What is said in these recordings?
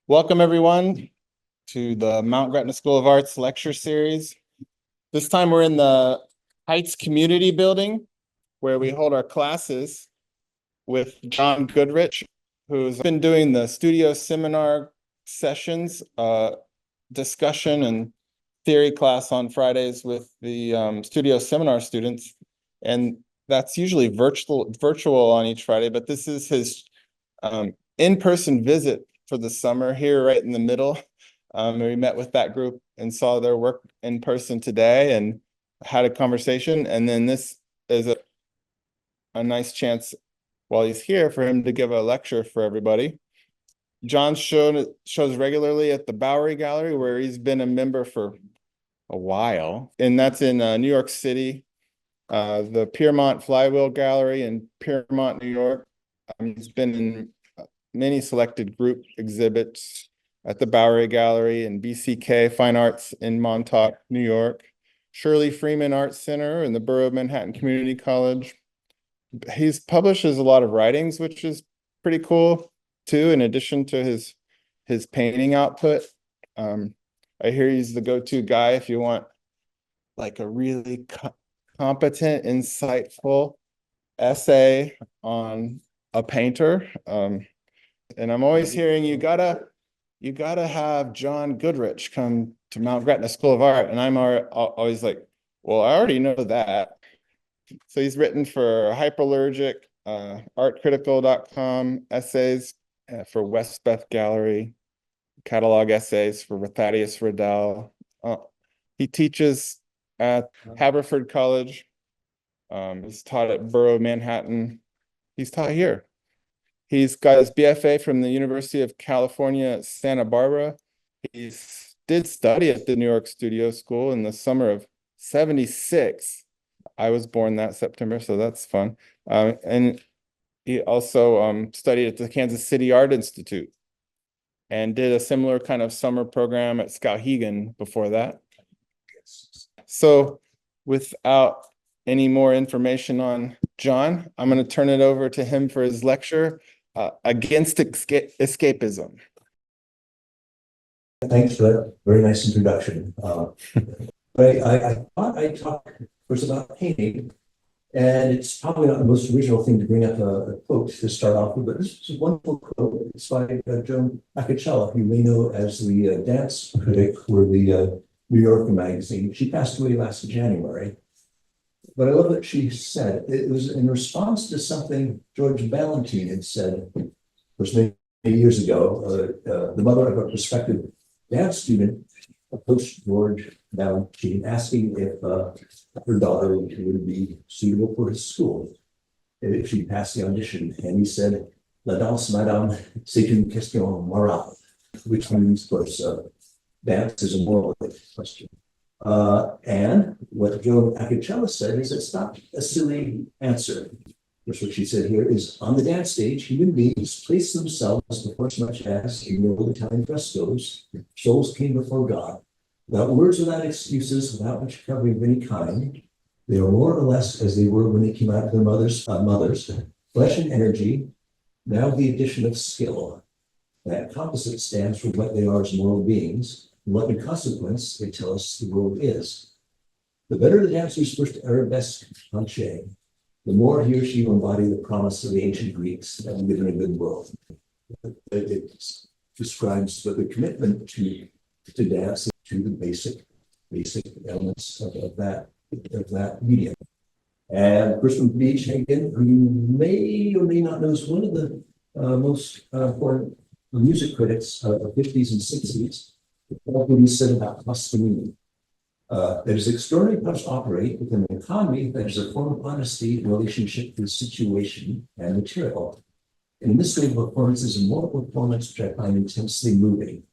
Welcome, everyone, to the Mount Gretna School of Arts lecture series. This time we're in the Heights Community Building, where we hold our classes with John Goodrich, who's been doing the studio seminar sessions, discussion and theory class on Fridays with the studio seminar students. And that's usually virtual on each Friday, but this is his in-person visit for the summer here right in the middle. We met with that group and saw their work in person today and had a conversation. And then this is a nice chance while he's here for him to give a lecture for everybody. John shows regularly at the Bowery Gallery, where he's been a member for a while, and that's in New York City. The Piermont Flywheel Gallery in Piermont, New York. He's been in many selected group exhibits at the Bowery Gallery and BCK Fine Arts in Montauk, New York, Shirley Freeman Arts Center and the Borough of Manhattan Community College. He's publishes a lot of writings, which is pretty cool too, in addition to his painting output. I hear he's the go-to guy if you want like a really competent, insightful essay on a painter. And I'm always hearing you gotta have John Goodrich come to Mount Gretna School of Art. And I'm always like, well, I already know that. So he's written for Hyperallergic, artcritical.com, essays for Westbeth Gallery, catalog essays for Thaddeus Riddell. He teaches at Haverford College. He's taught at Borough of Manhattan. He's taught here. He's got his BFA from the University of California, Santa Barbara. He did study at the New York Studio School in the summer of '76. I was born that September, so that's fun. And he also studied at the Kansas City Art Institute and did a similar kind of summer program at Skowhegan before that. So without any more information on John, I'm going to turn it over to him for his lecture, Against Escapism. Thanks for that very nice introduction. I thought I'd talk first about painting, and it's probably not the most original thing to bring up a quote to start off with, but this is a wonderful quote. It's by Joan Acocella, who you may know as the dance critic for the New Yorker magazine. She passed away last January. But I love what she said. It was in response to something George Ballantyne had said, of course, many years ago. The mother of a prospective dance student approached George Ballantyne asking if her daughter would be suitable for his school, if she'd pass the audition. And he said, "La danse, madame, c'est une question morale," which means, of course, dance is a moral question. And what Joan Acocella said is it's not a silly answer. Which what she said here is, on the dance stage, human beings place themselves before as much as in the old Italian frescoes, souls came before God, without words, without excuses, without much covering of any kind. They are more or less as they were when they came out of their mothers, flesh and energy, now the addition of skill. That composite stands for what they are as moral beings, and what in consequence they tell us the world is. The better the dancer's first arabesque penché, the more he or she will embody the promise of the ancient Greeks that we live in a good world. It describes the commitment to dance, to the basic elements of that medium. And Crispin Beach, again, who you may or may not know, is one of the most important music critics of the 50s and 60s. What he said about Toscanini. That is extraordinary how to operate within an economy that is a form of honesty in relationship to situation and material. And in this way, performance is a moral performance which I find intensely moving.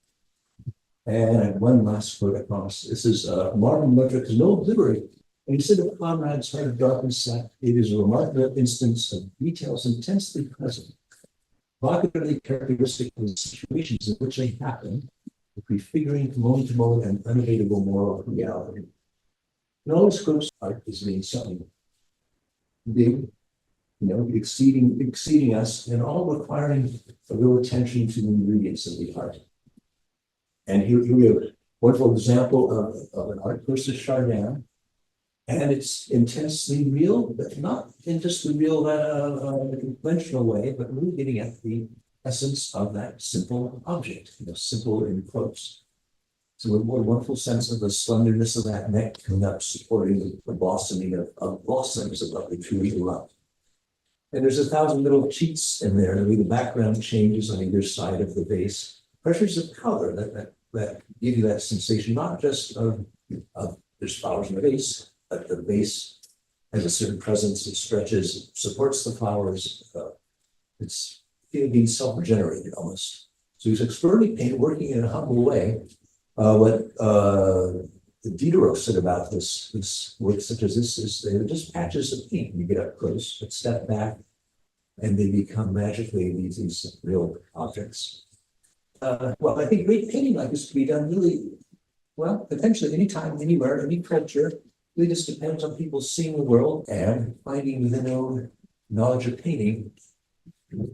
And I have one last quote, I promise. This is Martin Luther, because no obliterate. And he said of Conrad's Heart of Darkness, it is a remarkable instance of details intensely present, provocatively characteristic of the situations in which they happen, prefiguring moment to moment and unavailable moral reality. And all this quotes art is mean something big, exceeding us, and all requiring a real attention to the ingredients of the art. And here we have a wonderful example of an art piece of Chardin. And it's intensely real, but not in just the real the conventional way, but really getting at the essence of that simple object, simple in quotes. So a more wonderful sense of the slenderness of that neck coming up, supporting the blossoming of blossoms above the tree love. And there's 1,000 little cheats in there, the way the background changes on either side of the vase. Pressures of color that give you that sensation, not just of there's flowers in the vase, but the vase has a certain presence, it stretches, supports the flowers. It's being self-generated almost. So he's expertly painted, working in a humble way. What Diderot said about this work such as this is they're just patches of paint. You get up close, but step back, and they become magically these real objects. Well, I think great painting like this can be done really, well, potentially anytime, anywhere, any culture. It really just depends on people seeing the world and finding within their own knowledge of painting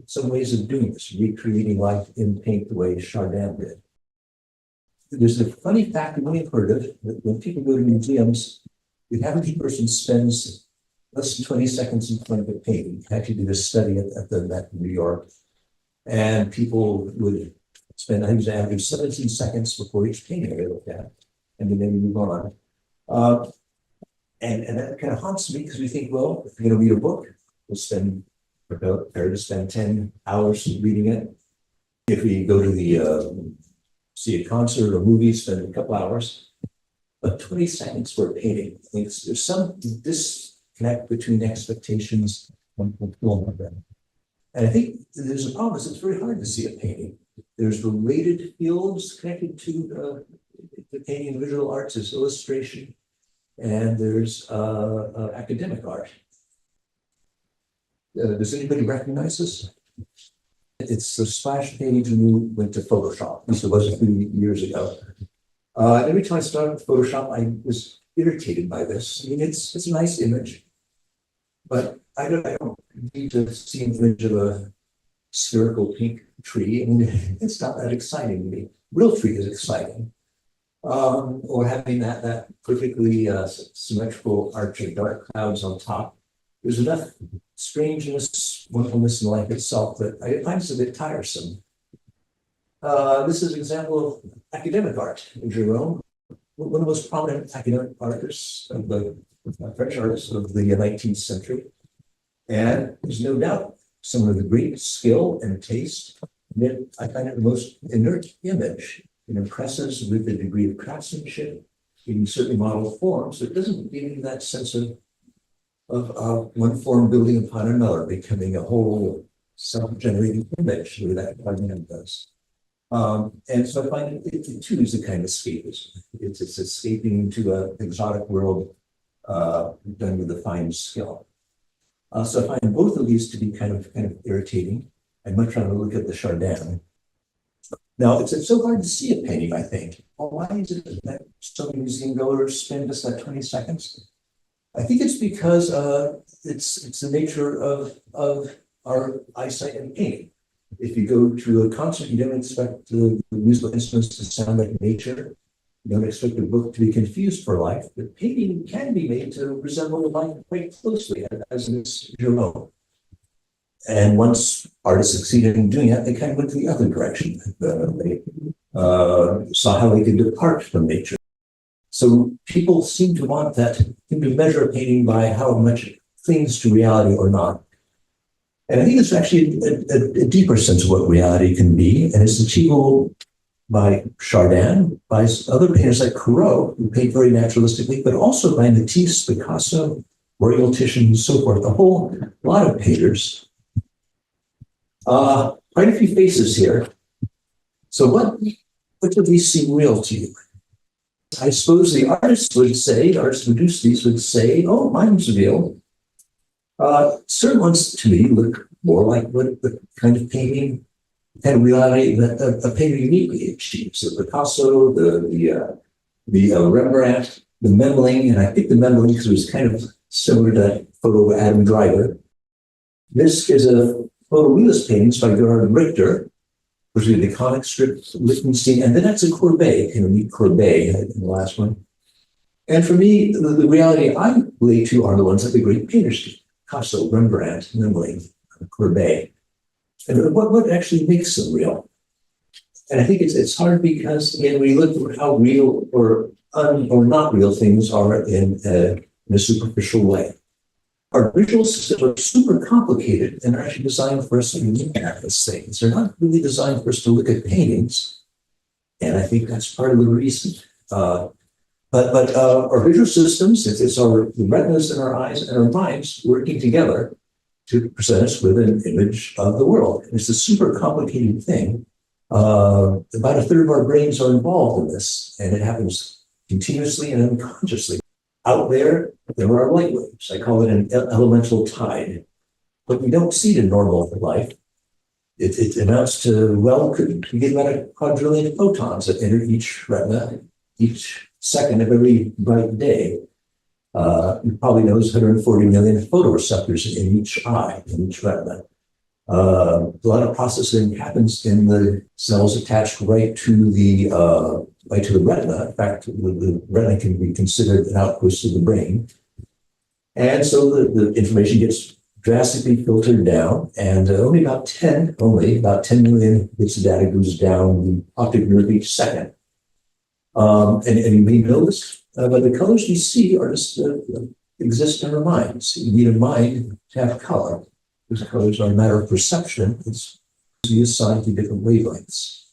some ways of doing this, recreating life in paint the way Chardin did. There's a funny fact you may have heard of, that when people go to museums, the average person spends less than 20 seconds in front of a painting. I actually did a study at the Met in New York, and people would spend, I think it was an average of 17 seconds before each painting they looked at, and then they move on. And that kind of haunts me because we think, well, if you're going to read a book, we're prepared to spend 10 hours reading it. If we go to see a concert or movie, spend a couple hours, but 20 seconds for a painting. I think there's some disconnect between expectations and fulfillment. And I think there's a problem, it's very hard to see a painting. There's related fields connected to the painting and visual arts, as illustration, and there's academic art. Does anybody recognize this? It's the splash page when you went to Photoshop. At least it was a few years ago. Every time I started with Photoshop, I was irritated by this. I mean, it's a nice image, but I don't need to see an image of a spherical pink tree. I mean, it's not that exciting to me. Real tree is exciting. Or having that perfectly symmetrical arch of dark clouds on top. There's enough strangeness, wonderfulness in life itself, but I find it a bit tiresome. This is an example of academic art in Jerome, one of the most prominent academic artists, of the French artists of the 19th century. And there's no doubt some of the great skill and taste. And yet I find it the most inert image. It impresses with a degree of craftsmanship, in certain model forms. It doesn't give you that sense of one form building upon another, becoming a whole self-generating image, the way that man does. And so I find it too is a kind of escapism. It's escaping into an exotic world done with a fine skill. So I find both of these to be kind of irritating. I'd much rather look at the Chardin. Now, it's so hard to see a painting, I think. Well, why is it that so many museum goers spend just that 20 seconds? I think it's because it's the nature of our eyesight in painting. If you go to a concert, you don't expect the musical instruments to sound like nature. You don't expect the book to be confused for life, but painting can be made to resemble life quite closely, as in this Jerome. And once artists succeeded in doing that, they kind of went to the other direction. They saw how they could depart from nature. So people seem to want that, seem to measure a painting by how much it clings to reality or not. And I think it's actually a deeper sense of what reality can be, and it's achievable by Chardin, by other painters like Corot, who paint very naturalistically, but also by Matisse, Picasso, Royal Titian, and so forth. A whole lot of painters. Quite a few faces here. So what do these seem real to you? I suppose the artists would say, the artists who produce these would say, oh, mine's real. Certain ones to me look more like what the kind of painting, kind of reality that a painter uniquely achieves. The Picasso, the Rembrandt, the Memling, and I picked the Memling because it was kind of similar to that photo of Adam Driver. This is a photorealist paintings by Gerhard Richter, we have the conic strip, Lichtenstein, and then that's a Courbet, meet Courbet in the last one. And for me, the reality I relate to are the ones that the great painters do. Picasso, Rembrandt, Memling, Courbet. And what actually makes them real? And I think it's hard because, again, when you look at how real or not real things are in a superficial way. Our visual systems are super complicated and are actually designed for us to look at these things. They're not really designed for us to look at paintings. And I think that's part of the reason. But our visual systems, it's our retinas and our eyes and our minds working together to present us with an image of the world. And it's a super complicated thing. About a third of our brains are involved in this, and it happens continuously and unconsciously. Out there are light waves. I call it an elemental tide. But we don't see it in normal life. It amounts to, well, we get about a quadrillion photons that enter each retina each second of every bright day. You probably know there's 140 million photoreceptors in each eye, in each retina. A lot of processing happens in the cells attached right to the retina. In fact, the retina can be considered an outpost of the brain. And so the information gets drastically filtered down, and only about 10 million bits of data goes down the optic nerve each second. And you may know this, but the colors we see are just exist in our minds. You need a mind to have color. Because colors are a matter of perception. It's assigned to different wavelengths.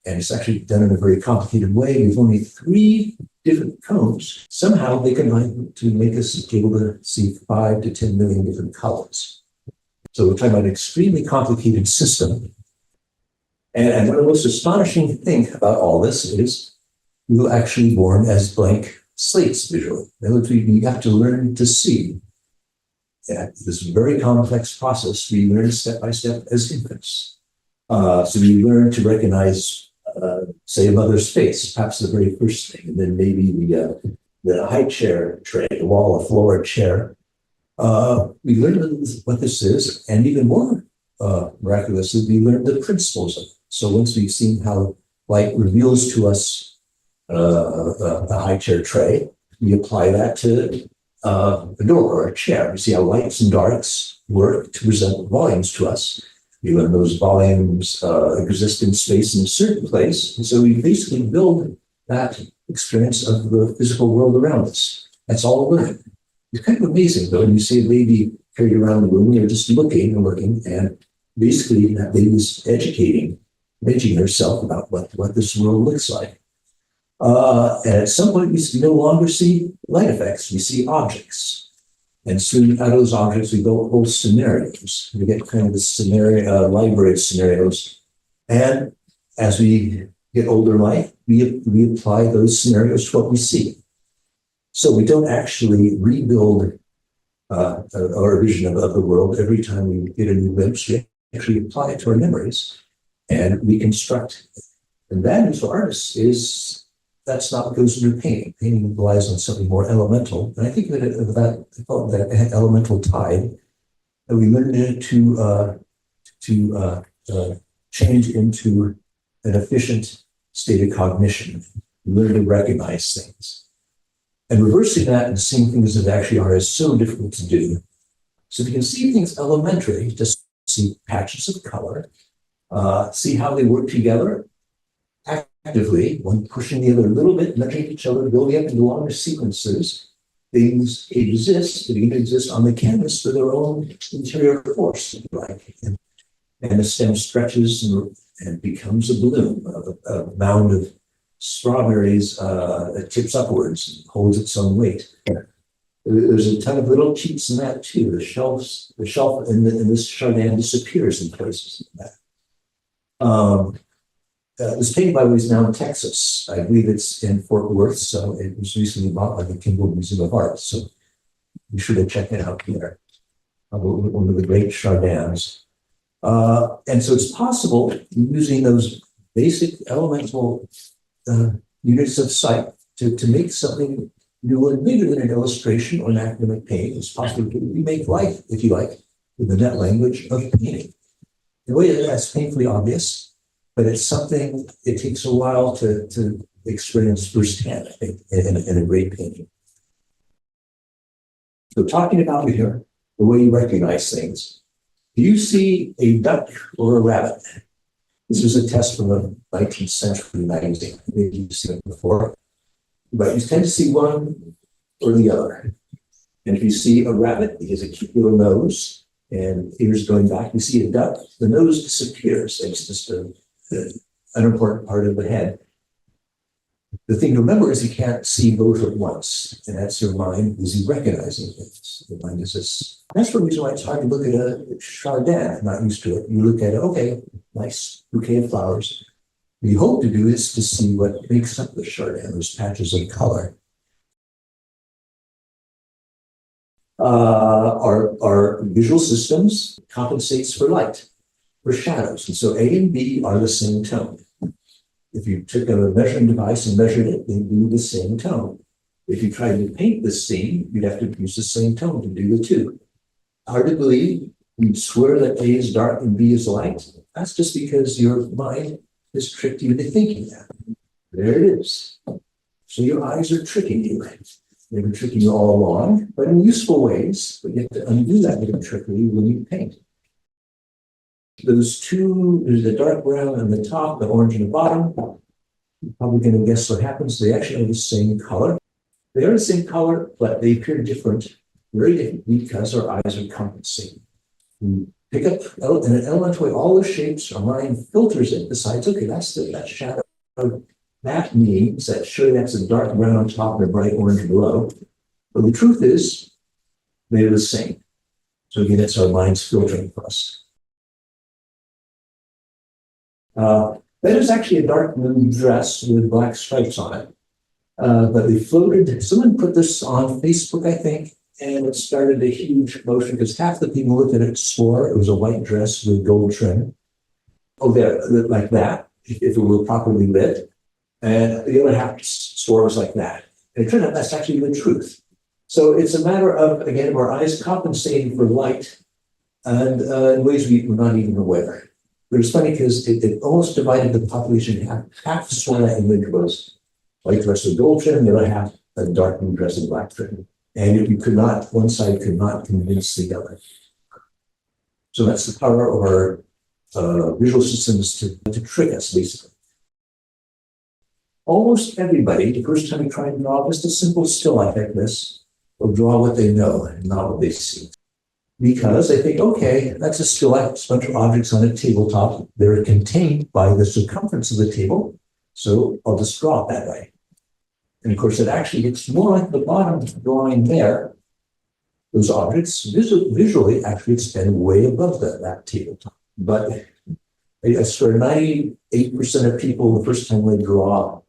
And it's actually done in a very complicated way. We've only 3 different cones. Somehow they combine to make us able to see 5 to 10 million different colors. So we're talking about an extremely complicated system. And one of the most astonishing things about all this is we were actually born as blank slates visually. In other words, you have to learn to see. Yeah, this very complex process we learn step by step as infants. So we learn to recognize, say, a mother's face, perhaps the very first thing, and then maybe the high chair tray, the wall, a floor, a chair. We learn what this is, and even more miraculously, we learn the principles of it. So once we've seen how light reveals to us a high chair tray, we apply that to a door or a chair. We see how lights and darks work to present volumes to us. We learn those volumes exist in space in a certain place. And so we basically build that experience of the physical world around us. That's all learning. It's kind of amazing, though, when you see a baby carried around the room, you're just looking, and basically that baby's educating herself about what this world looks like. And at some point, we no longer see light effects, we see objects. And soon out of those objects, we build whole scenarios. We get kind of the scenario, library of scenarios. And as we get older in life, we apply those scenarios to what we see. So we don't actually rebuild our vision of the world every time we get a new glimpse. We actually apply it to our memories and reconstruct it. And that, for artists, that's not what goes into painting. Painting relies on something more elemental. And I think that elemental tide, that we learn it to change into an efficient state of cognition. We learn to recognize things. And reversing that and seeing things that actually are is so difficult to do. So we can see things elementary, just see patches of color, see how they work together actively, one pushing the other a little bit, nudging each other, building up into longer sequences. Things exist, they exist on the canvas for their own interior force, like. And the stem stretches and becomes a bloom, a mound of strawberries that tips upwards and holds its own weight. There's a ton of little cheats in that too. The shelf in this Chardin disappears in places like that. It was painted by ways now in Texas. I believe it's in Fort Worth, so it was recently bought by the Kimball Museum of Art. So you should have checked it out there. One of the great Chardins. And so it's possible using those basic elemental units of sight to make something new and bigger than an illustration or an academic painting. It's possible to remake life, if you like, with the net language of painting. In a way that's painfully obvious, but it's something it takes a while to experience firsthand, I think, in a great painting. So talking about here, the way you recognize things. Do you see a duck or a rabbit? This was a test from a 19th century magazine. Maybe you've seen it before. But you tend to see one or the other. And if you see a rabbit, it has a cute little nose and ears going back. You see a duck, the nose disappears. It's just an unimportant part of the head. The thing to remember is you can't see both at once. And that's your mind busy recognizing things. The mind is this. That's the reason why it's hard to look at a Chardin. I'm not used to it. You look at it, okay, nice bouquet of flowers. What you hope to do is to see what makes up the Chardin, those patches of color. Our visual systems compensates for light, for shadows. And so A and B are the same tone. If you took a measuring device and measured it, they'd be the same tone. If you tried to paint this scene, you'd have to use the same tone to do the two. Hard to believe. You'd swear that A is dark and B is light. That's just because your mind has tricked you into thinking that. There it is. So your eyes are tricking you. They've been tricking you all along, but in useful ways. But you have to undo that bit of trickery when you paint. Those two, there's the dark brown on the top, the orange on the bottom. You're probably going to guess what happens. They actually are the same color. They are the same color, but they appear different, very different, because our eyes are compensating. We pick up in an elemental way all the shapes, our mind filters it, decides, okay, that's that shadow. That means that surely that's a dark brown on top and a bright orange below. But the truth is, they're the same. So again, it's our mind's filtering for us. That is actually a dark blue dress with black stripes on it. But they floated, someone put this on Facebook, I think, and it started a huge motion because half the people looked at it swore it was a white dress with gold trim. Oh, there, like that, if it were properly lit. And the other half swore it was like that. And it turned out that's actually the truth. So it's a matter of, again, our eyes compensating for light and in ways we're not even aware. But it's funny because it almost divided the population in half. Half swore that image was white dress with gold trim, the other half a dark blue dress with black trim. And you could not, one side could not convince the other. So that's the power of our visual systems to trick us, basically. Almost everybody, the first time you try and draw just a simple still life like this, will draw what they know and not what they see. Because they think, okay, that's a still life, a bunch of objects on a tabletop. They're contained by the circumference of the table. So I'll just draw it that way. And of course, it actually gets more like the bottom drawing there. Those objects visually actually extend way above that tabletop. But I swear 98% of people, the first time they draw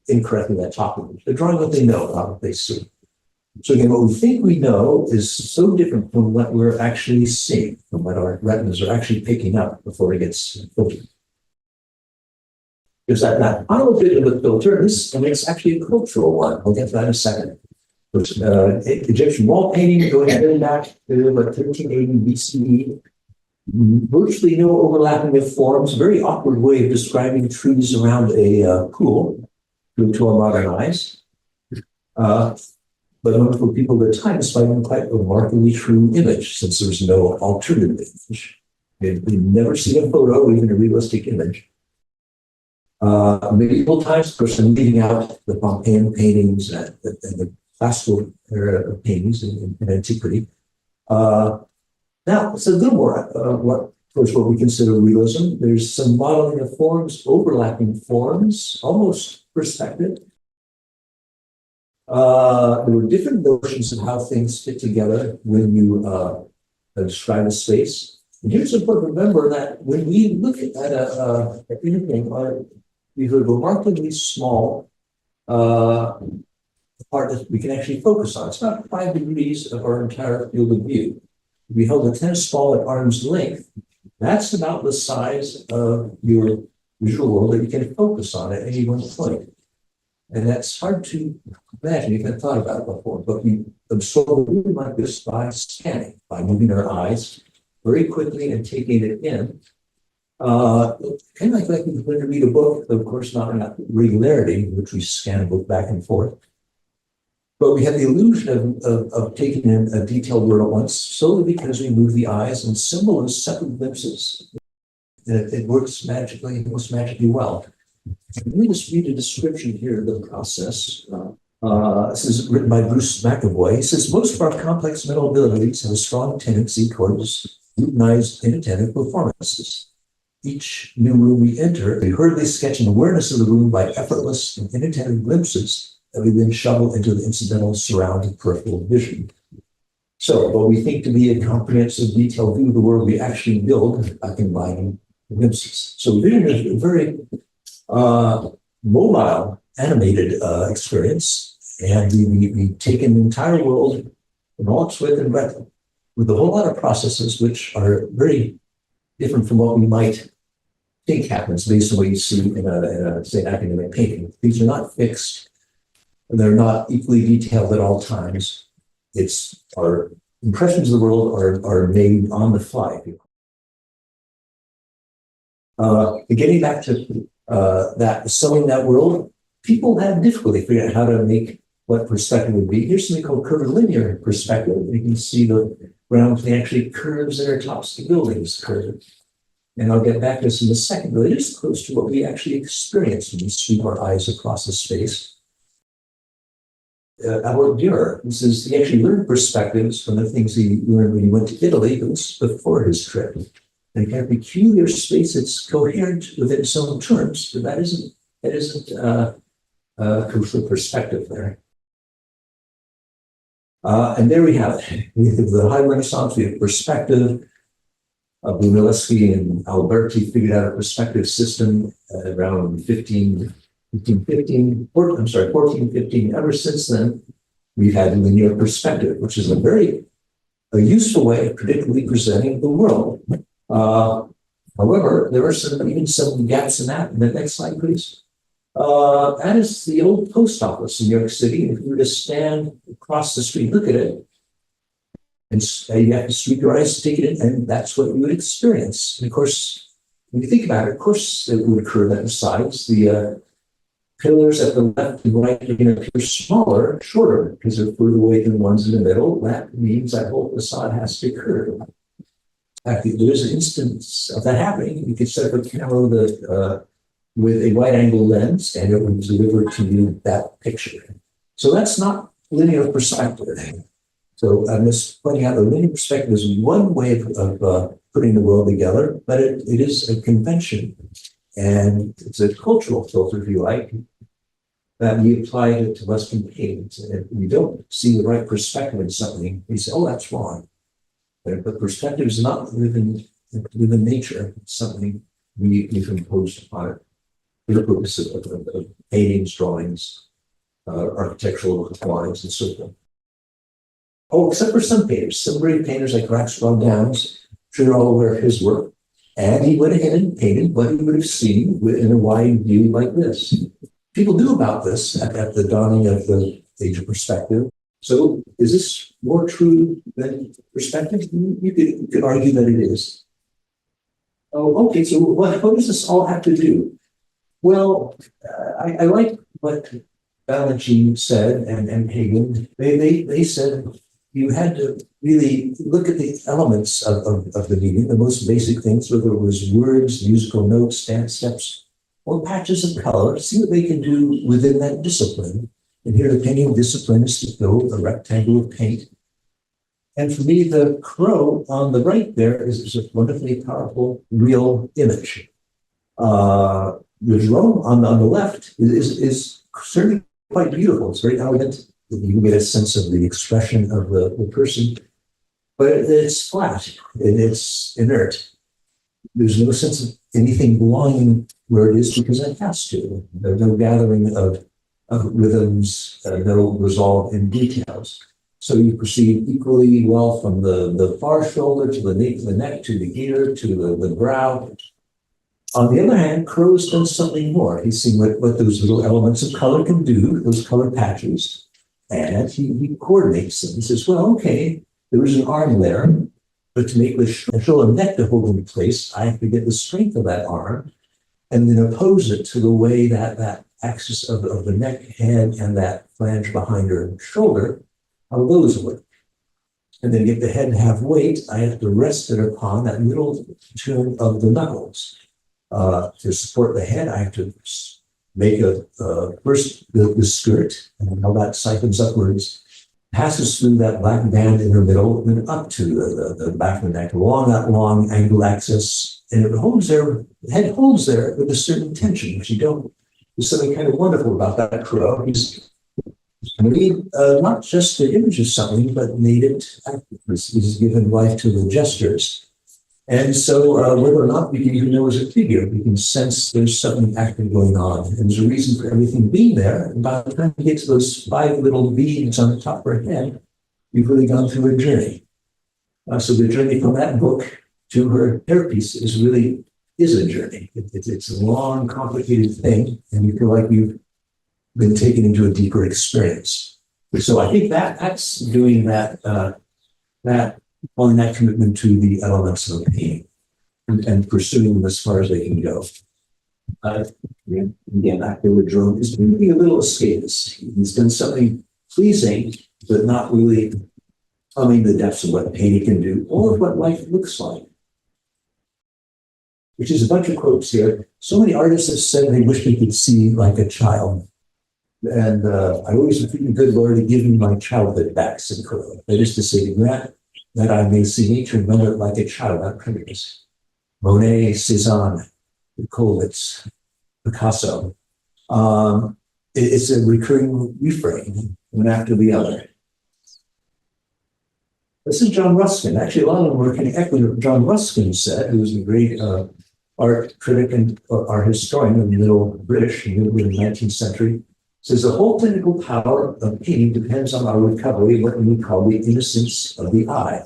incorrectly that top image. They're drawing what they know, not what they see. So again, what we think we know is so different from what we're actually seeing, from what our retinas are actually picking up before it gets filtered. There's that final bit of the filter, and it's actually a cultural one. We'll get to that in a second. Egyptian wall painting going back to 1380 BCE. Virtually no overlapping of forms, very awkward way of describing trees around a pool to our modern eyes. But for people at the time, it's quite a remarkably true image, since there's no alternative image. We've never seen a photo, or even a realistic image. Medieval times, of course, I'm leaving out the Pompeian paintings and the classical era of paintings in antiquity. Now, it's a little more what we consider realism. There's some modeling of forms, overlapping forms, almost perspective. There were different notions of how things fit together when you describe a space. And here's important to remember that when we look at anything, these are remarkably small part that we can actually focus on. It's about 5 degrees of our entire field of view. If we held a tennis ball at arm's length, that's about the size of your visual world that you can focus on at any one point. And that's hard to imagine. You haven't thought about it before, but we absorb a movement like this by scanning, by moving our eyes very quickly and taking it in. Kind of like when you read a book, of course, not in that regularity, in which we scan a book back and forth. But we have the illusion of taking in a detailed word at once, solely because we move the eyes and symbol as separate glimpses. It works magically, most magically well. Let me just read a description here of the process. This is written by Bruce McAvoy. He says, most of our complex mental abilities have a strong tendency towards routinized, inattentive performances. Each new room we enter, we hurriedly sketch an awareness of the room by effortless and inattentive glimpses that we then shovel into the incidental surrounding peripheral vision. So what we think to be a comprehensive, detailed view of the world we actually build by combining glimpses. So vision is a very mobile, animated experience, and we take an entire world in all its width and breadth with a whole lot of processes which are very different from what we might think happens based on what you see in a say, academic painting. These are not fixed, and they're not equally detailed at all times. It's our impressions of the world are made on the fly. Getting back to that sewing that world, people have difficulty figuring out how to make what perspective would be. Here's something called curvilinear perspective. You can see the ground plane actually curves at our tops of the buildings curve. And I'll get back to this in a second, but it is close to what we actually experience when we sweep our eyes across the space. Our Dürer, he says he actually learned perspectives from the things he learned when he went to Italy, but this was before his trip. And in a peculiar space, it's coherent within its own terms, but that isn't crucial perspective there. And there we have it. We have the High Renaissance, we have perspective. Brunelleschi and Alberti figured out a perspective system around 1415. Ever since then, we've had linear perspective, which is a very useful way of predictably presenting the world. However, there are even some gaps in that. And the next slide, please. That is the old post office in New York City. If you were to stand across the street, look at it, and you have to sweep your eyes, take it in, and that's what you would experience. And of course, when you think about it, of course, it would occur that besides the pillars at the left and right are going to appear smaller, shorter, because they're further away than the ones in the middle. That means that whole facade has to curve. In fact, if there's an instance of that happening, you could set up a camera with a wide-angle lens, and it will deliver to you that picture. So that's not linear perspective. So I'm just pointing out that linear perspective is one way of putting the world together, but it is a convention, and it's a cultural filter, if you like, that we apply to Western paintings. And if we don't see the right perspective in something, we say, oh, that's wrong. But perspective is not within nature. It's something we've imposed upon it for the purposes of paintings, drawings, architectural drawings, and so forth. Oh, except for some painters, some great painters like Raxwell Downs, I'm sure you're all aware of his work. And he went ahead and painted what he would have seen in a wide view like this. People knew about this at the dawning of the age of perspective. So is this more true than perspective? You could argue that it is. Oh, okay, so what does this all have to do? Well, I like what Balanchine said and Hagen. They said you had to really look at the elements of the meaning, the most basic things, whether it was words, musical notes, dance steps, or patches of color, see what they can do within that discipline. And here the painting discipline is to build a rectangle of paint. And for me, the crow on the right there is a wonderfully powerful, real image. The drone on the left is certainly quite beautiful. It's very elegant. You can get a sense of the expression of the person, but it's flat and it's inert. There's no sense of anything belonging where it is because it has to. There's no gathering of rhythms, no resolve in details. So you proceed equally well from the far shoulder to the neck to the ear to the brow. On the other hand, Crow's done something more. He's seen what those little elements of color can do, those color patches, and he coordinates them. He says, well, okay, there was an arm there, But to make the shoulder neck to hold in place, I have to get the strength of that arm and then oppose it to the way that axis of the neck, head, and that flange behind her shoulder, how those work. And then get the head and have weight, I have to rest it upon that middle turn of the knuckles. To support the head, I have to make first the skirt, and how that siphons upwards, passes through that black band in the middle, and then up to the back of the neck, along that long angle axis, and it holds there, the head holds there with a certain tension, which you don't, there's something kind of wonderful about that crow. He's made not just the image of something, but made it active. He's given life to the gestures. And so whether or not we can even know as a figure, we can sense there's something active going on. And there's a reason for everything being there. And by the time we get to those 5 little beings on the top of her head, we've really gone through a journey. So the journey from that book to her hairpiece is a journey. It's a long, complicated thing. And you feel like you've been taken into a deeper experience. So I think that's doing that on that commitment to the elements of pain and pursuing them as far as they can go. Again, actor with Jerome is maybe a little escapist. He's done something pleasing, but not really plumbing the depths of what pain can do or what life looks like. Which is a bunch of quotes here. So many artists have said they wish they could see like a child. And I always repeat, the good Lord, give me my childhood back, said Crow. That is to say, to grant that I may see nature and know it like a child, not primitive. Monet, Cézanne, Kollwitz, Picasso. It's a recurring refrain, one after the other. This is John Ruskin. Actually, a lot of them were kind of echoing what John Ruskin said, who was a great art critic and art historian of the Middle British in the 19th century. Says the whole clinical power of painting depends on our recovery of what we call the innocence of the eye.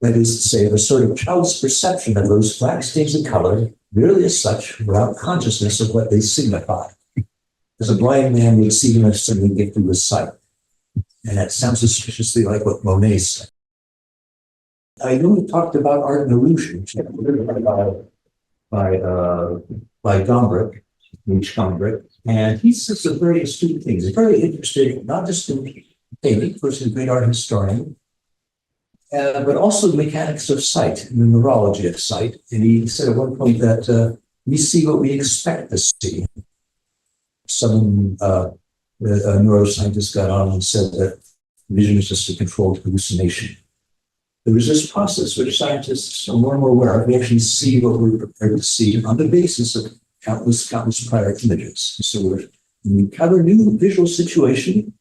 That is to say, the sort of child's perception of those flat stains of color merely as such without consciousness of what they signify. As a blind man would see them as something gifted with sight. And that sounds suspiciously like what Monet said. I know we talked about art and illusion, by Goodrich, Goodrich, and he says some very astute things. He's very interested, not just in painting, of course, he's a great art historian, but also the mechanics of sight and the neurology of sight. And he said at one point that we see what we expect to see. Some a neuroscientist got on and said that vision is just a controlled hallucination. There is this process which scientists are more and more aware of. We actually see what we're prepared to see on the basis of countless prior images. So when we cover a new visual situation,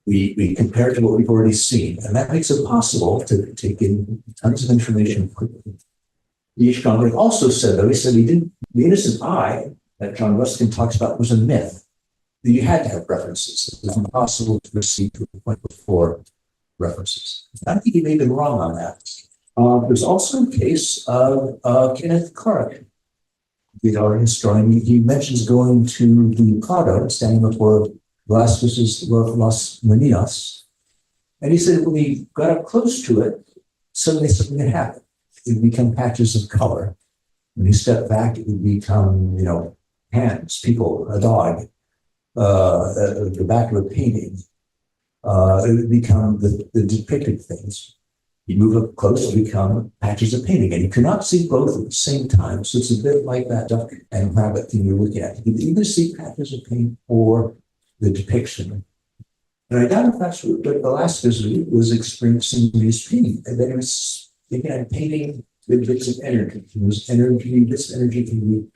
we compare it to what we've already seen. And that makes it possible to take in tons of information quickly. Goodrich also said, though, he said the innocent eye that John Ruskin talks about was a myth. That you had to have references. It was impossible to proceed to a point before references. I think he may have been wrong on that. There's also a case of Kenneth Clark, the art historian. He mentions going to the Prado and standing before Velázquez's Las Meninas. And he said when he got up close to it, suddenly something had happened. It would become patches of color. When he stepped back, it would become, hands, people, a dog, the back of a painting. It would become the depicted things. You move up close, it become patches of painting, and you cannot see both at the same time. So it's a bit like that duck and rabbit thing you're looking at. You can either see patches of paint or the depiction. And I doubt if that's what Velázquez was experiencing in his painting, and then he was looking at painting with bits of energy. This energy can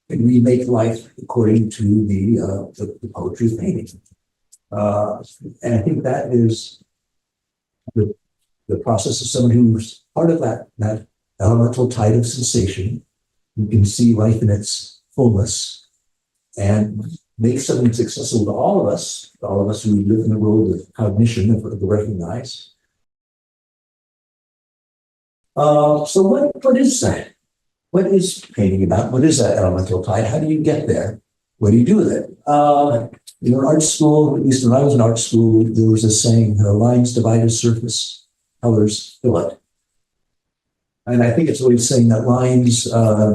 remake life according to the poetry of painting. And I think that is the process of someone who's part of that elemental tide of sensation, who can see life in its fullness and make something that's accessible to all of us who live in the world of cognition, of the recognized. So what is that? What is painting about? What is that elemental tide? How do you get there? What do you do with it? In art school, at least when I was in art school, there was a saying, lines divide a surface, colors fill it. And I think it's always saying that lines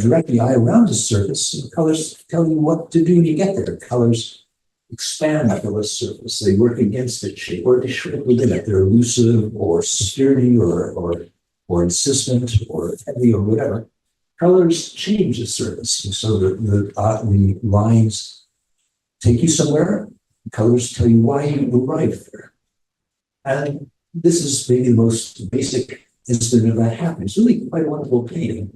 directly eye around the surface, colors tell you what to do when you get there. Colors expand the surface. They work against its shape, or they shrink within it. They're elusive or sturdy or insistent or heavy or whatever. Colors change the surface. And so the lines take you somewhere. Colors tell you why you arrived there. And this is maybe the most basic incident of that happening. It's really quite a wonderful painting.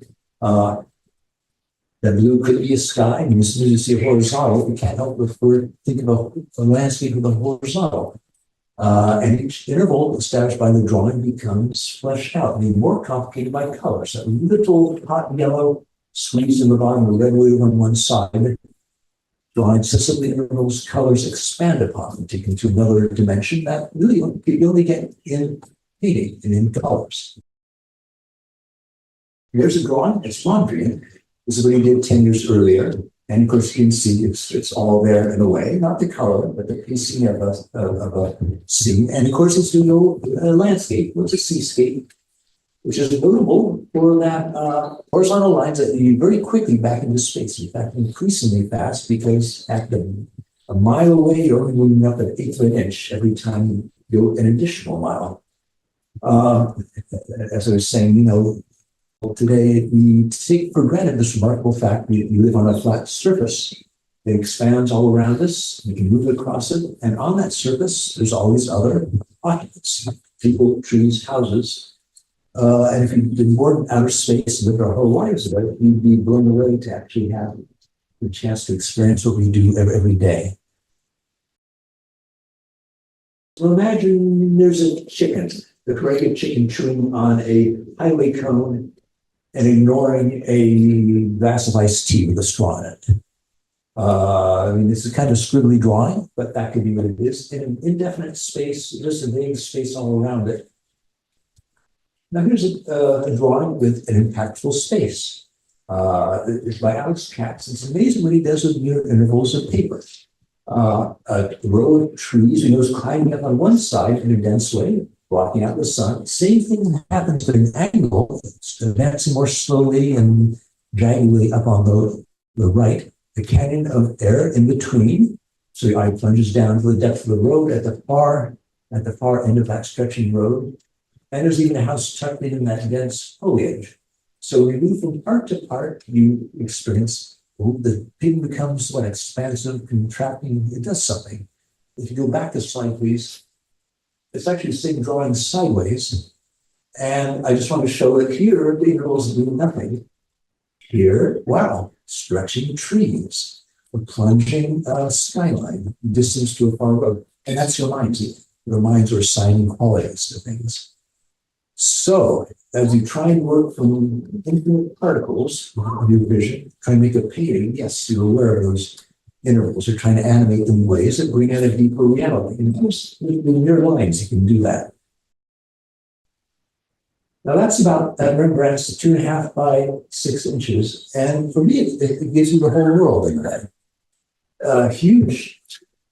The blue could be a sky, and as soon as you see a horizontal, you can't help but think of a landscape with a horizontal. And each interval established by the drawing becomes fleshed out, made more complicated by colors. That little hot yellow squeezed in the bottom, the red wave on one side, drawing successively intervals, colors expand upon them, taken to another dimension that really you only get in painting and in colors. Here's a drawing, it's Mondrian. This is what he did 10 years earlier. And of course, you can see it's all there in a way, not the color, but the pacing of a scene. And of course, it's a landscape, it's a seascape, which is notable for that horizontal lines that you very quickly back into space. In fact, increasingly fast, because at a mile away, you're only moving up an eighth of an inch every time you go an additional mile. As I was saying, today we take for granted this remarkable fact: we live on a flat surface. It expands all around us. We can move across it, and on that surface, there's always other occupants: people, trees, houses. And if you've been born in outer space and lived our whole lives there, you'd be blown away to actually have the chance to experience what we do every day. So imagine there's a chicken, the Korean chicken, chewing on a highway cone and ignoring a glass of iced tea with a straw in it. This is kind of a scribbly drawing, but that could be what it is. In an indefinite space, just a vague space all around it. Now here's a drawing with an impactful space. It's by Alex Katz. It's amazing what he does with near intervals of paper. A row of trees, is climbing up on one side in a dense way, blocking out the sun. Same thing happens at an angle. It's advancing more slowly and jaggedly up on the right. The canyon of air in between. So the eye plunges down to the depth of the road at the far end of that stretching road. And there's even a house tucked in that dense foliage. So when you move from part to part, you experience the painting becomes expansive, contracting. It does something. If you go back a slide, please. It's actually the same drawing sideways. And I just want to show that here, the intervals do nothing. Here, wow, stretching trees, a plunging skyline, distance to a far road. And that's your minds. Your minds are assigning qualities to things. So, as you try and work from infinite particles of your vision, try and make a painting, yes, you're aware of those intervals. You're trying to animate them in ways that bring out a deeper reality. And of course, with your lines, you can do that. Now, that's about Rembrandt's 2.5 by 6 inches. And for me, it gives you the whole world in that. Huge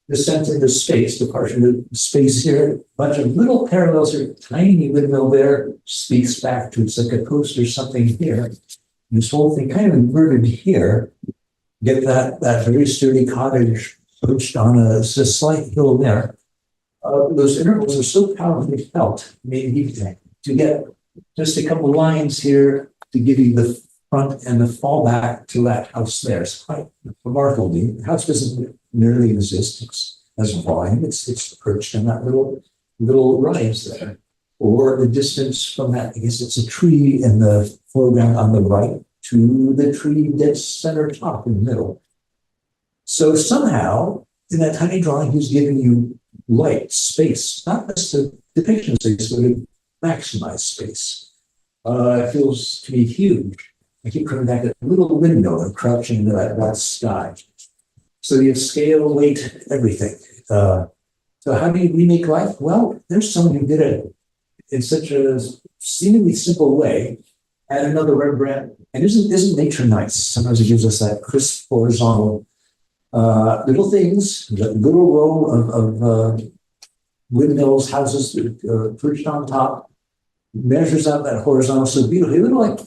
descent into space, departure into space here, a bunch of little parallels here, tiny windmill there, speaks back to it's like a coast or something here. This whole thing kind of inverted here. Get that very sturdy cottage perched on a slight hill there. Those intervals are so powerfully felt. Maybe to get just a couple lines here to give you the front and the fallback to that house there. It's quite remarkable. The house doesn't nearly exist as a volume. It's perched on that little rise there. Or the distance from that, I guess it's a tree in the foreground on the right to the tree dead center top in the middle. So somehow, in that tiny drawing, he's giving you light, space, not just a depiction of space, but a maximized space. It feels to be huge. I keep coming back to a little window and crouching into that sky. So you have scale, weight, everything. So how do you remake life? Well, there's someone who did it in such a seemingly simple way. And another Rembrandt. And isn't nature nice? Sometimes it gives us that crisp horizontal little things, that little row of windmills, houses perched on top. measures out that horizontal so beautifully, a little like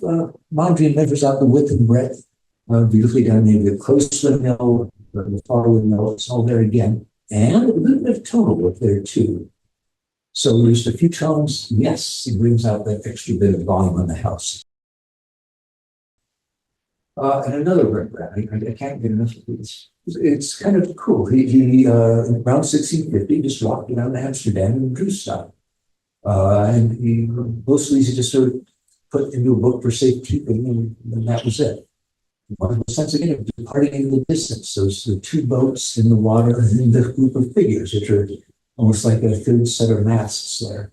Mondrian measures out the width and breadth beautifully done. Maybe a close to the mill, the far of the mill, it's all there again. And a little bit of tonal work there too. So there's a few tones, yes, it brings out that extra bit of volume on the house. And another Rembrandt, I can't get enough of this. It's kind of cool. He around 1650, just walked around Amsterdam and drew stuff. And he mostly he just sort of put into a book for safekeeping, and that was it. One sense again of departing in the distance. Those the two boats in the water and the group of figures, which are almost like a third set of masts there.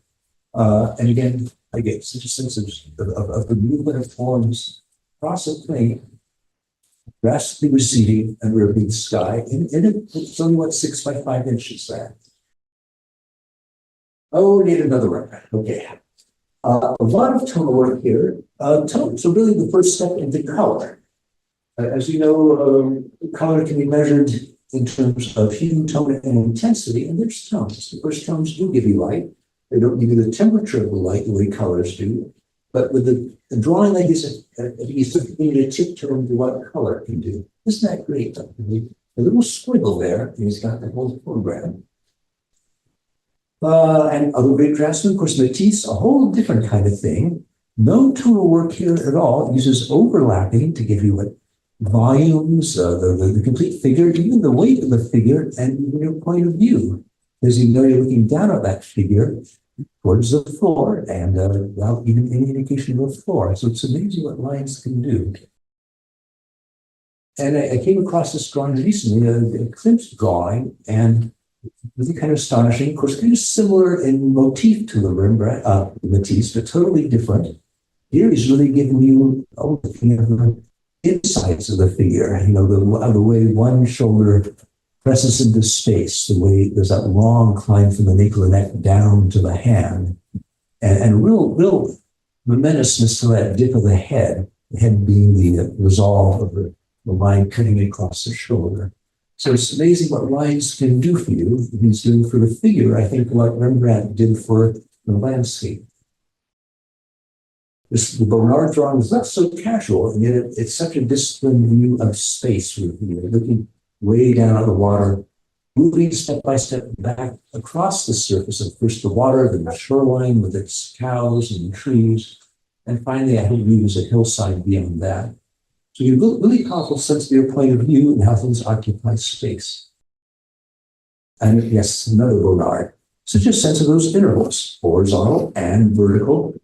And again, I get such a sense of the movement of forms across a plane, drastically receding under a big sky, and it's only what 6 by 5 inches there. Oh, we need another one. Okay. A lot of tonal work here. So really the first step into color. As you know, color can be measured in terms of hue, tone, and intensity, and there's tones. The first tones do give you light. They don't give you the temperature of the light the way colors do. But with the drawing like this, you sort of need to tiptoe into what color can do. Isn't that great? A little squiggle there, and he's got the whole foreground. And other great draftsmen, of course, Matisse, a whole different kind of thing. No tonal work here at all. It uses overlapping to give you what volumes, the complete figure, even the weight of the figure, and even your point of view. As you know, you're looking down at that figure towards the floor, and without even any indication of the floor. So it's amazing what lines can do. And I came across this drawing recently, a Klimt drawing, and really kind of astonishing. Of course, kind of similar in motif to the Rembrandt, Matisse, but totally different. Here he's really giving you looking at the insides of the figure. You know, the way one shoulder presses into space, the way there's that long climb from the nape of the neck down to the hand, and real momentousness to that dip of the head being the resolve of the line cutting across the shoulder. So it's amazing what lines can do for you. He's doing for the figure, I think, what Rembrandt did for the landscape. The Bonnard drawing is not so casual, and yet it's such a disciplined view of space. You're looking way down at the water, moving step by step back across the surface of first the water, then the shoreline with its cows and trees, and finally, I hope you use a hillside beyond that. So you get a really powerful sense of your point of view and how things occupy space. And yes, another Bonnard. Such a sense of those intervals, horizontal and vertical.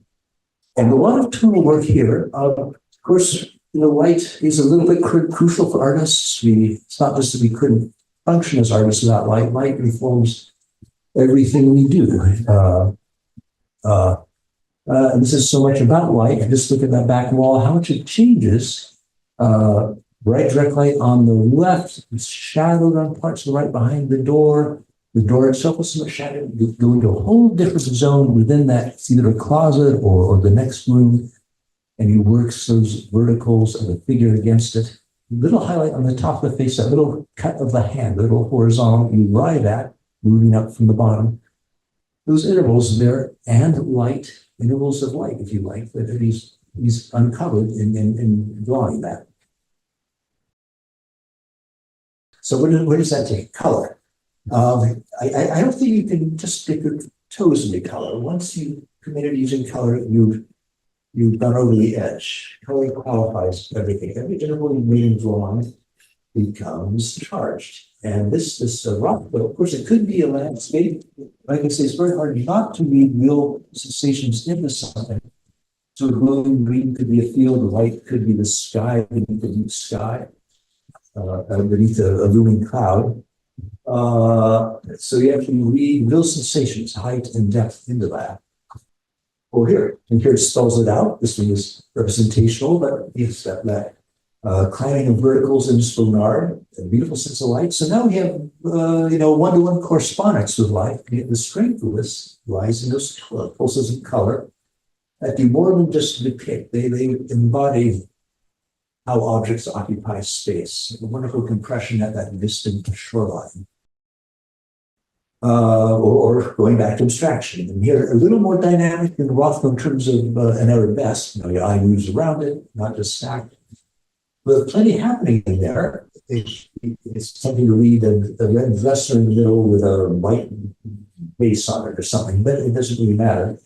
And a lot of tonal work here. Of course, light is a little bit crucial for artists. It's not just that we couldn't function as artists without light. Light informs everything we do. And this is so much about light. Just look at that back wall, how much it changes. Bright direct light on the left, it's shadowed on parts of the right behind the door. The door itself is somewhat shadowed. You go into a whole different zone within that. It's either a closet or the next room, and you work those verticals of the figure against it. Little highlight on the top of the face, that little cut of the hand, the little horizontal you arrive at, moving up from the bottom. Those intervals there, and light, intervals of light, if you like, that he's uncovered in drawing that. So where does that take? Color. I don't think you can just stick your toes into color. Once you committed using color, you've gone over the edge. Color qualifies everything. Every interval you made in drawing becomes charged. And this rock, but of course, it could be a landscape. Like I say, it's very hard not to read real sensations into something. So the glowing green could be a field, the light could be the sky, beneath the deep sky, beneath a looming cloud. So you have to read real sensations, height and depth into that. Oh, here it spells it out. This one is representational, but it's that climbing of verticals in Bonnard, a beautiful sense of light. So now we have, one-to-one correspondence with light. The strength of this lies in those pulses of color that do more than just depict. They embody how objects occupy space. A wonderful compression at that distant shoreline. or going back to abstraction. And here, a little more dynamic than Rothko in terms of an arabesque. You know, your eye moves around it, not just stacked. But plenty happening in there. It's something to read a red dresser in the middle with a white base on it or something, but it doesn't really matter.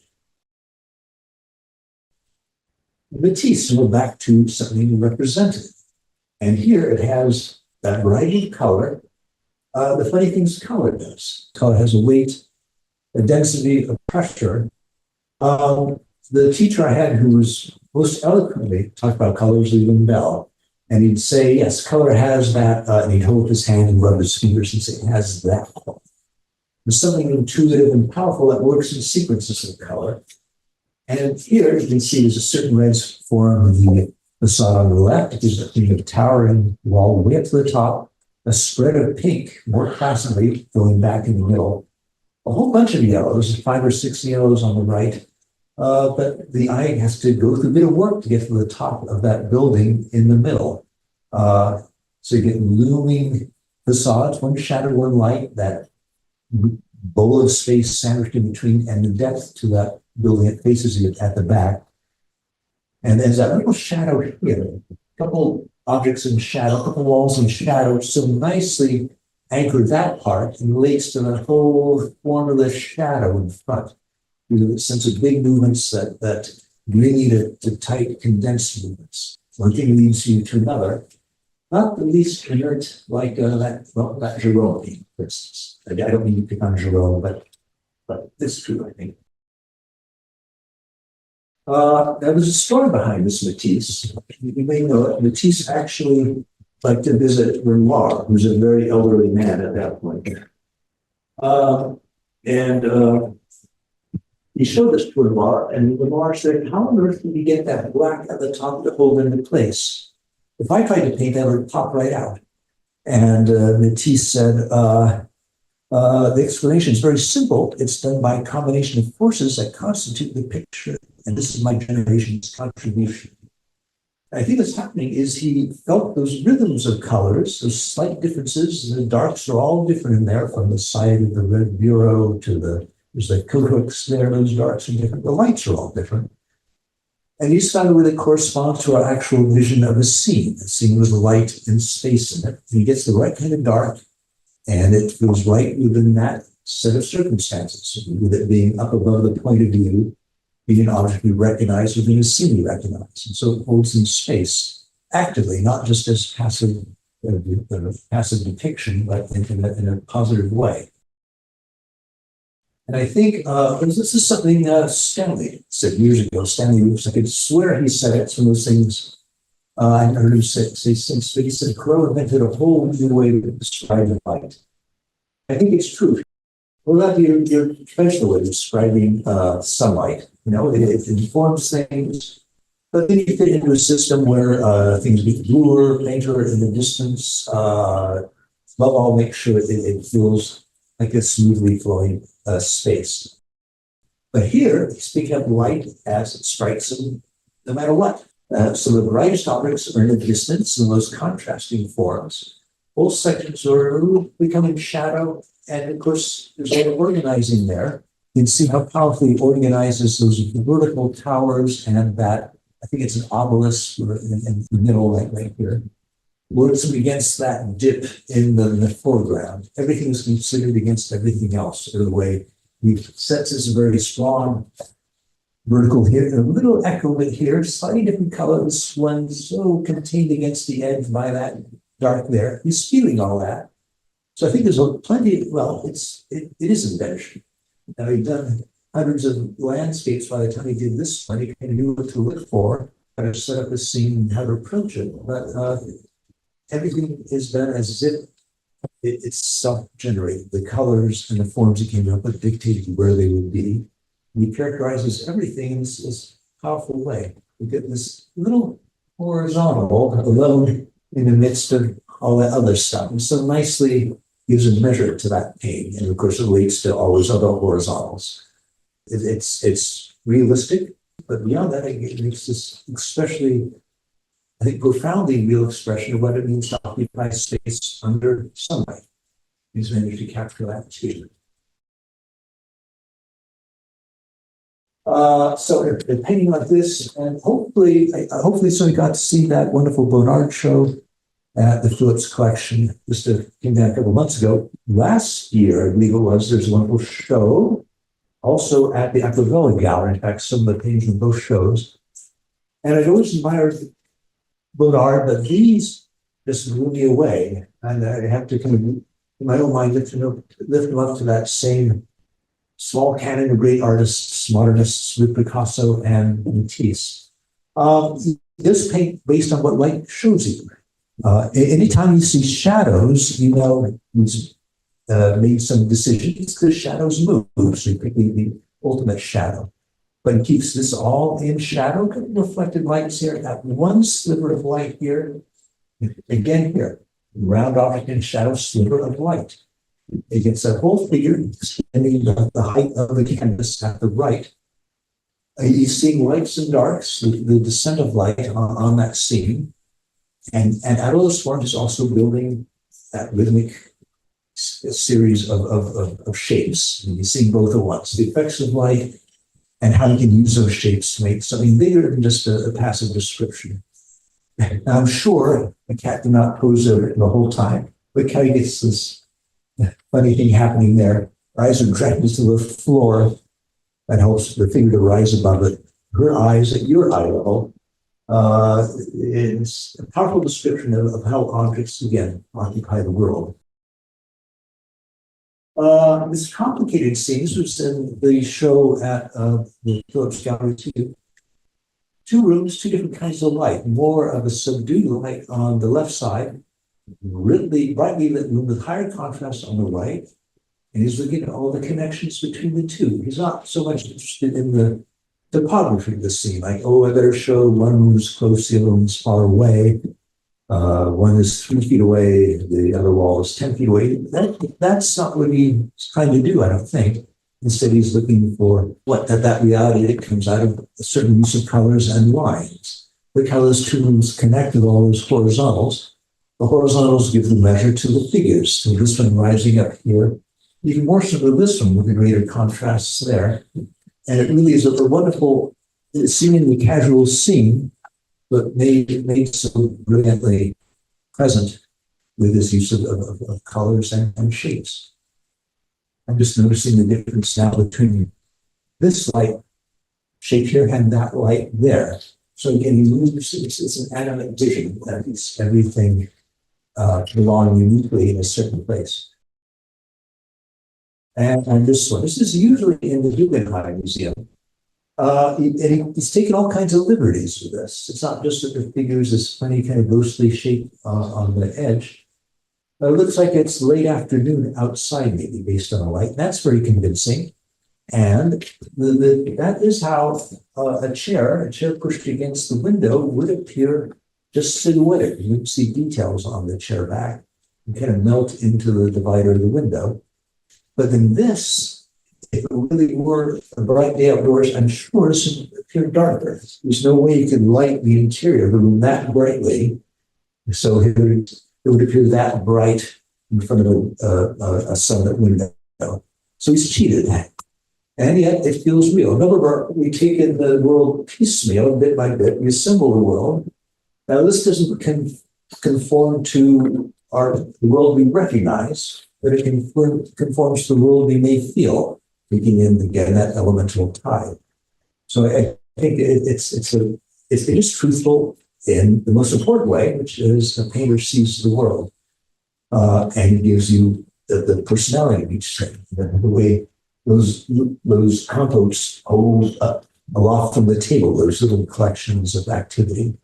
Matisse, we're back to something representative. And here it has that variety of color. The funny thing is color does. Color has a weight, a density, a pressure. The teacher I had who was most eloquently talked about color was Leland Bell. And he'd say, yes, color has that, and he'd hold his hand and rub his fingers and say, it has that quality. There's something intuitive and powerful that works in sequences of color. And here you can see there's a certain red form of the facade on the left. There's a thing of towering wall way up to the top, a spread of pink, more classically, going back in the middle. A whole bunch of yellows, 5 or 6 yellows on the right. But the eye has to go through a bit of work to get to the top of that building in the middle. So you get looming facades, one shadow, one light, that bowl of space sandwiched in between, and the depth to that building that faces it at the back. And there's that little shadow here, a couple objects in shadow, a couple walls in shadow, so nicely anchored that part and relates to the whole formless shadow in front. With a sense of big movements that bring you to tight, condensed movements. One thing leads you to another, not the least inert like that Jerome, for instance. I don't mean to pick on Jerome, but this is true, I think. There was a story behind this Matisse. You may know it. Matisse actually liked to visit Renoir, who's a very elderly man at that point. He showed this to Renoir, and Renoir said, how on earth did you get that black at the top to hold into place? If I tried to paint that, it would pop right out. And Matisse said, the explanation is very simple. It's done by a combination of forces that constitute the picture. And this is my generation's contribution. I think what's happening is he felt those rhythms of colors, those slight differences. The darks are all different in there, from the side of the red bureau to there's the coat hooks there, those darks are different. The lights are all different. And he's found a way that corresponds to our actual vision of a scene with light and space in it. And he gets the right kind of dark, and it goes right within that set of circumstances, with it being up above the point of view, being an object we recognize within a scene we recognize. And so it holds in space actively, not just as passive depiction, but in a positive way. And I think this is something Stanley said years ago. Stanley Roofs, I could swear he said it. It's one of those things I heard him say since, but he said Crow invented a whole new way to describe the light. I think it's true. Well, not your conventional way of describing sunlight. You know, it informs things, but then you fit into a system where things get bluer, fainter in the distance. Above all, make sure it feels like a smoothly flowing space. But here, speaking of light as it strikes them, no matter what. So the brightest objects are in the distance in those contrasting forms. Whole sections are becoming shadow, and of course, there's a lot of organizing there. You can see how powerfully it organizes those vertical towers, and that, I think it's an obelisk in the middle, right here. Works against that dip in the foreground. Everything is considered against everything else in a way. He sets this very strong vertical here, a little echo in here, slightly different color. This one so contained against the edge by that dark there. He's feeling all that. So I think there's plenty, well, it is invention. Now he'd done hundreds of landscapes by the time he did this one. He kind of knew what to look for, how to set up a scene and how to approach it. But everything is done as if it's self-generated. The colors and the forms he came up with dictated where they would be. And he characterizes everything in this powerful way. We get this little horizontal alone in the midst of all that other stuff. And so nicely gives a measure to that pain. And of course, it relates to all those other horizontals. It's realistic, but beyond that, it makes this especially, I think, profoundly real expression of what it means to occupy space under sunlight. He's managed to capture that too. So a painting like this, and hopefully, somebody got to see that wonderful Bonnard show at the Phillips Collection just came down a couple months ago. Last year, I believe it was, there's a wonderful show also at the Aquavella Gallery. In fact, some of the paintings from both shows. And I'd always admired Bonnard, but these just blew me away. And I have to kind of, in my own mind, lift them up to that same small canon of great artists, modernists with Picasso and Matisse. This paint based on what light shows you. Anytime you see shadows, you know he's made some decisions because shadows move. So you pick the ultimate shadow. But it keeps this all in shadow, reflected lights here. That one sliver of light here, again here, round off again shadow sliver of light. It gets a whole figure extending the height of the canvas at the right. You're seeing lights and darks, the descent of light on that scene. And out of those forms is also building that rhythmic series of shapes. And you're seeing both at once, the effects of light and how you can use those shapes to make something bigger than just a passive description. Now, I'm sure the cat did not pose over it the whole time. Look how he gets this funny thing happening there. Her eyes are dragged to the floor. That helps the figure to rise above it. Her eyes at your eye level. It's a powerful description of how objects, again, occupy the world. This complicated scene, this was in the show at the Phillips Gallery too. Two rooms, two different kinds of light. More of a subdued light on the left side, really brightly lit room with higher contrast on the right. And he's looking at all the connections between the two. He's not so much interested in the topography of the scene, like, oh, I better show one room's close, the other room's far away. One is 3 feet away, the other wall is 10 feet away. That's not what he's trying to do, I don't think. Instead, he's looking for that reality that comes out of a certain use of colors and lines. Look how those two rooms connect with all those horizontals. The horizontals give the measure to the figures. So this one rising up here, even more so to this one with the greater contrasts there. And it really is a wonderful, seemingly casual scene, but made so brilliantly present with this use of colors and shapes. I'm just noticing the difference now between this light shape here and that light there. So again, you moves, it's an animate vision that is everything belong uniquely in a certain place. And this one, this is usually in the Guggenheim Museum. And he's taken all kinds of liberties with this. It's not just that the figures this funny kind of ghostly shape on the edge. It looks like it's late afternoon outside, maybe based on the light. That's very convincing. And that is how a chair pushed against the window would appear just silhouetted. You would see details on the chair back and kind of melt into the divider of the window. But then this, if it really were a bright day outdoors, I'm sure this would appear darker. There's no way you could light the interior of the room that brightly. So it would appear that bright in front of a sunlit window. So he's cheated. And yet it feels real. Remember, we take in the world piecemeal, bit by bit, we assemble the world. Now, this doesn't conform to the world we recognize, but it conforms to the world we may feel, taking in, again, that elemental tide. So I think it is truthful in the most important way, which is a painter sees the world. And it gives you the personality of each thing, the way those compotes hold up aloft from the table, those little collections of activity.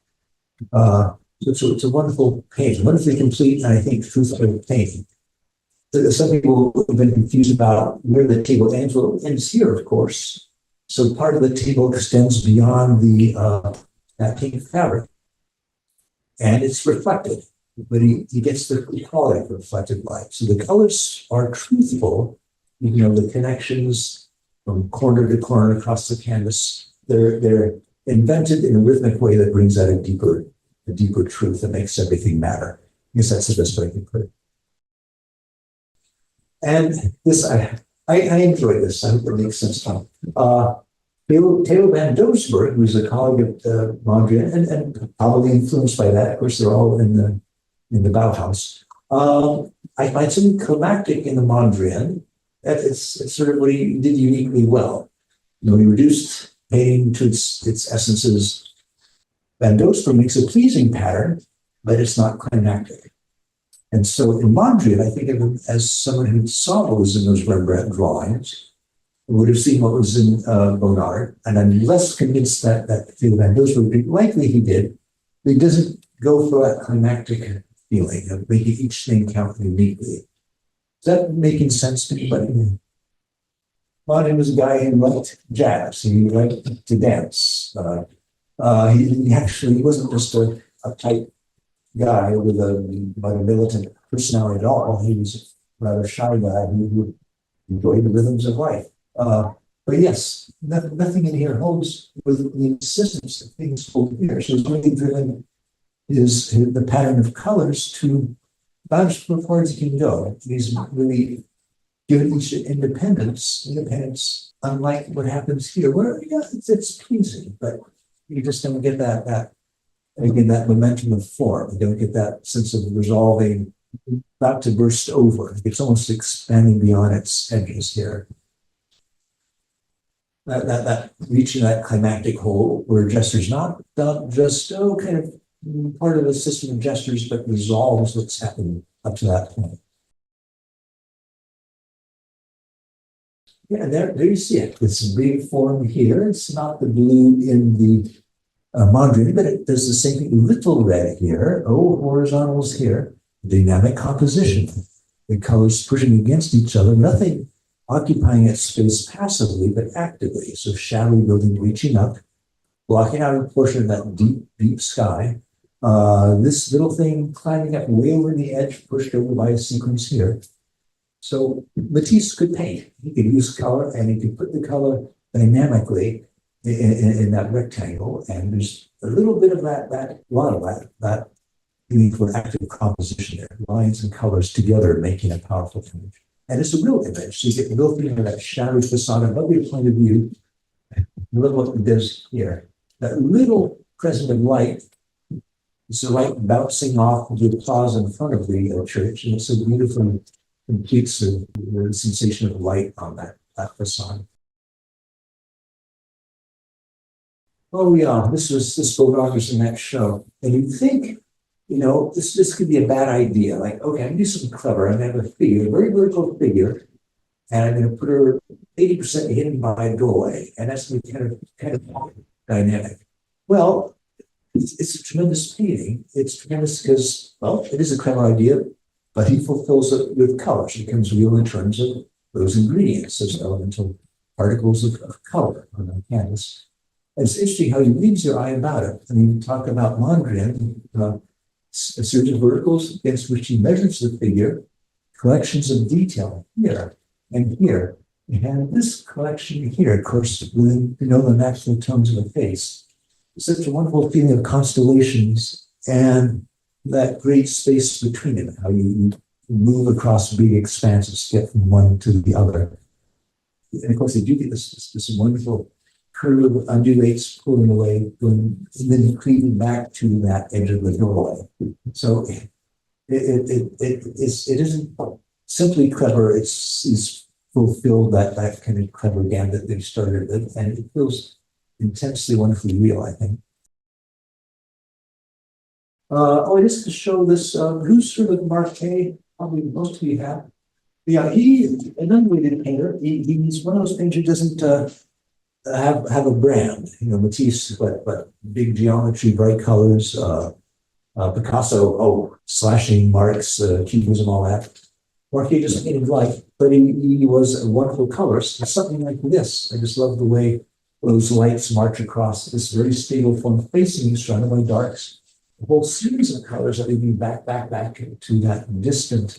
So it's a wonderful painting, wonderfully complete, and I think truthful painting. Some people have been confused about where the table ends. Well, it ends here, of course. So part of the table extends beyond that pink fabric, and it's reflected. But he gets the quality of reflected light. So the colors are truthful. You know, the connections from corner to corner across the canvas, they're invented in a rhythmic way that brings out a deeper truth that makes everything matter. I guess that's the best way I can put it. And this, I enjoy this. I hope it makes sense. To Theo van Doesburg, who's a colleague of Mondrian, and probably influenced by that. Of course, they're all in the Bauhaus. I find something climactic in the Mondrian. That it's sort of what he did uniquely well. You know, he reduced painting to its essences. Van Doesburg makes a pleasing pattern, but it's not climactic. And so in Mondrian, I think of him as someone who saw what was in those Rembrandt drawings, would have seen what was in Bonnard, and I'm less convinced that Theo van Doesburg, likely he did, but he doesn't go for that climactic feeling of making each thing count uniquely. Is that making sense to anybody? Mondrian was a guy who liked jazz. He liked to dance. He actually wasn't just a tight guy with a militant personality at all. He was a rather shy guy who enjoyed the rhythms of life. But yes, nothing in here holds with the insistence that things hold here. So it's really driven the pattern of colors to about as far as he can go. He's really given each independence, unlike what happens here, where it's pleasing, but you just don't get that momentum of form. You don't get that sense of resolving, about to burst over. It's almost expanding beyond its edges here. That reaching that climactic hole where gestures not just kind of part of a system of gestures, but resolves what's happened up to that point. Yeah, there you see it. It's a big form here. It's not the blue in the Mondrian, but it does the same thing. Little red here, horizontals here. Dynamic composition. The colors pushing against each other. Nothing occupying its space passively, but actively. So shadowy building reaching up, blocking out a portion of that deep, deep sky. This little thing climbing up way over the edge, pushed over by a sequence here. So Matisse could paint. He could use color, and he could put the color dynamically in that rectangle. And there's a little bit of a lot of that need for active composition there. Lines and colors together making a powerful image. And it's a real image. So you get the real feeling of that shadowy facade above your point of view. Look what it does here. That little present of light, it's the light bouncing off the plaza in front of the church, and it so beautifully completes the sensation of light on that facade. Oh yeah, this Bonnard was in that show. And you think, this could be a bad idea. Like, okay, I'm gonna do something clever. I'm gonna have a figure, a very vertical figure, and I'm gonna put her 80% hidden by a doorway, and that's gonna be kind of dynamic. Well, it's a tremendous painting. It's tremendous because, well, it is a clever idea, but he fulfills it with colors. It becomes real in terms of those ingredients, those elemental particles of color on the canvas. And it's interesting how he leaves your eye about it. I mean, talk about Mondrian, a series of verticals against which he measures the figure, collections of detail here and here. And this collection here, of course, within the natural tones of the face. Such a wonderful feeling of constellations and that great space between them, how you move across big expanses, get from one to the other. And of course, they do get this wonderful curve of undulates pulling away, going, and then cleaving back to that edge of the doorway. So it isn't simply clever, it's fulfilled that kind of clever gambit they started with, and it feels intensely wonderfully real, I think. Just to show this, who's sort of Marquet, probably most of you have. Yeah, an unrelated painter. He's one of those painters who doesn't have a brand. Matisse, but big geometry, bright colors. Picasso, slashing marks, cubism, all that. Marquet just painted light, but he was a wonderful colorist. Something like this. I just love the way those lights march across this very stable form, facing surrounded by darks. A whole series of colors that lead you back to that distant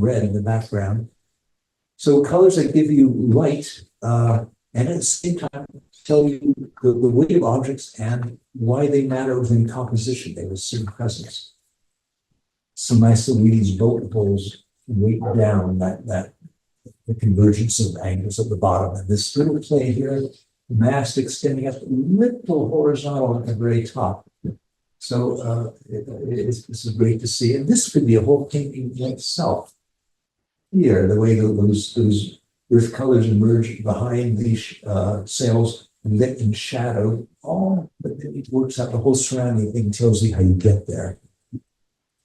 red in the background. So colors that give you light, and at the same time tell you the weight of objects and why they matter within composition. They have a certain presence. Some nice little these bullet holes weight down the convergence of angles at the bottom. And this little play here mast extending up a little horizontal at the very top. So this is great to see. And this could be a whole painting in itself. Here, the way those earth colors emerge behind these sails, lit and shadowed, all but then it works out the whole surrounding thing, tells you how you get there.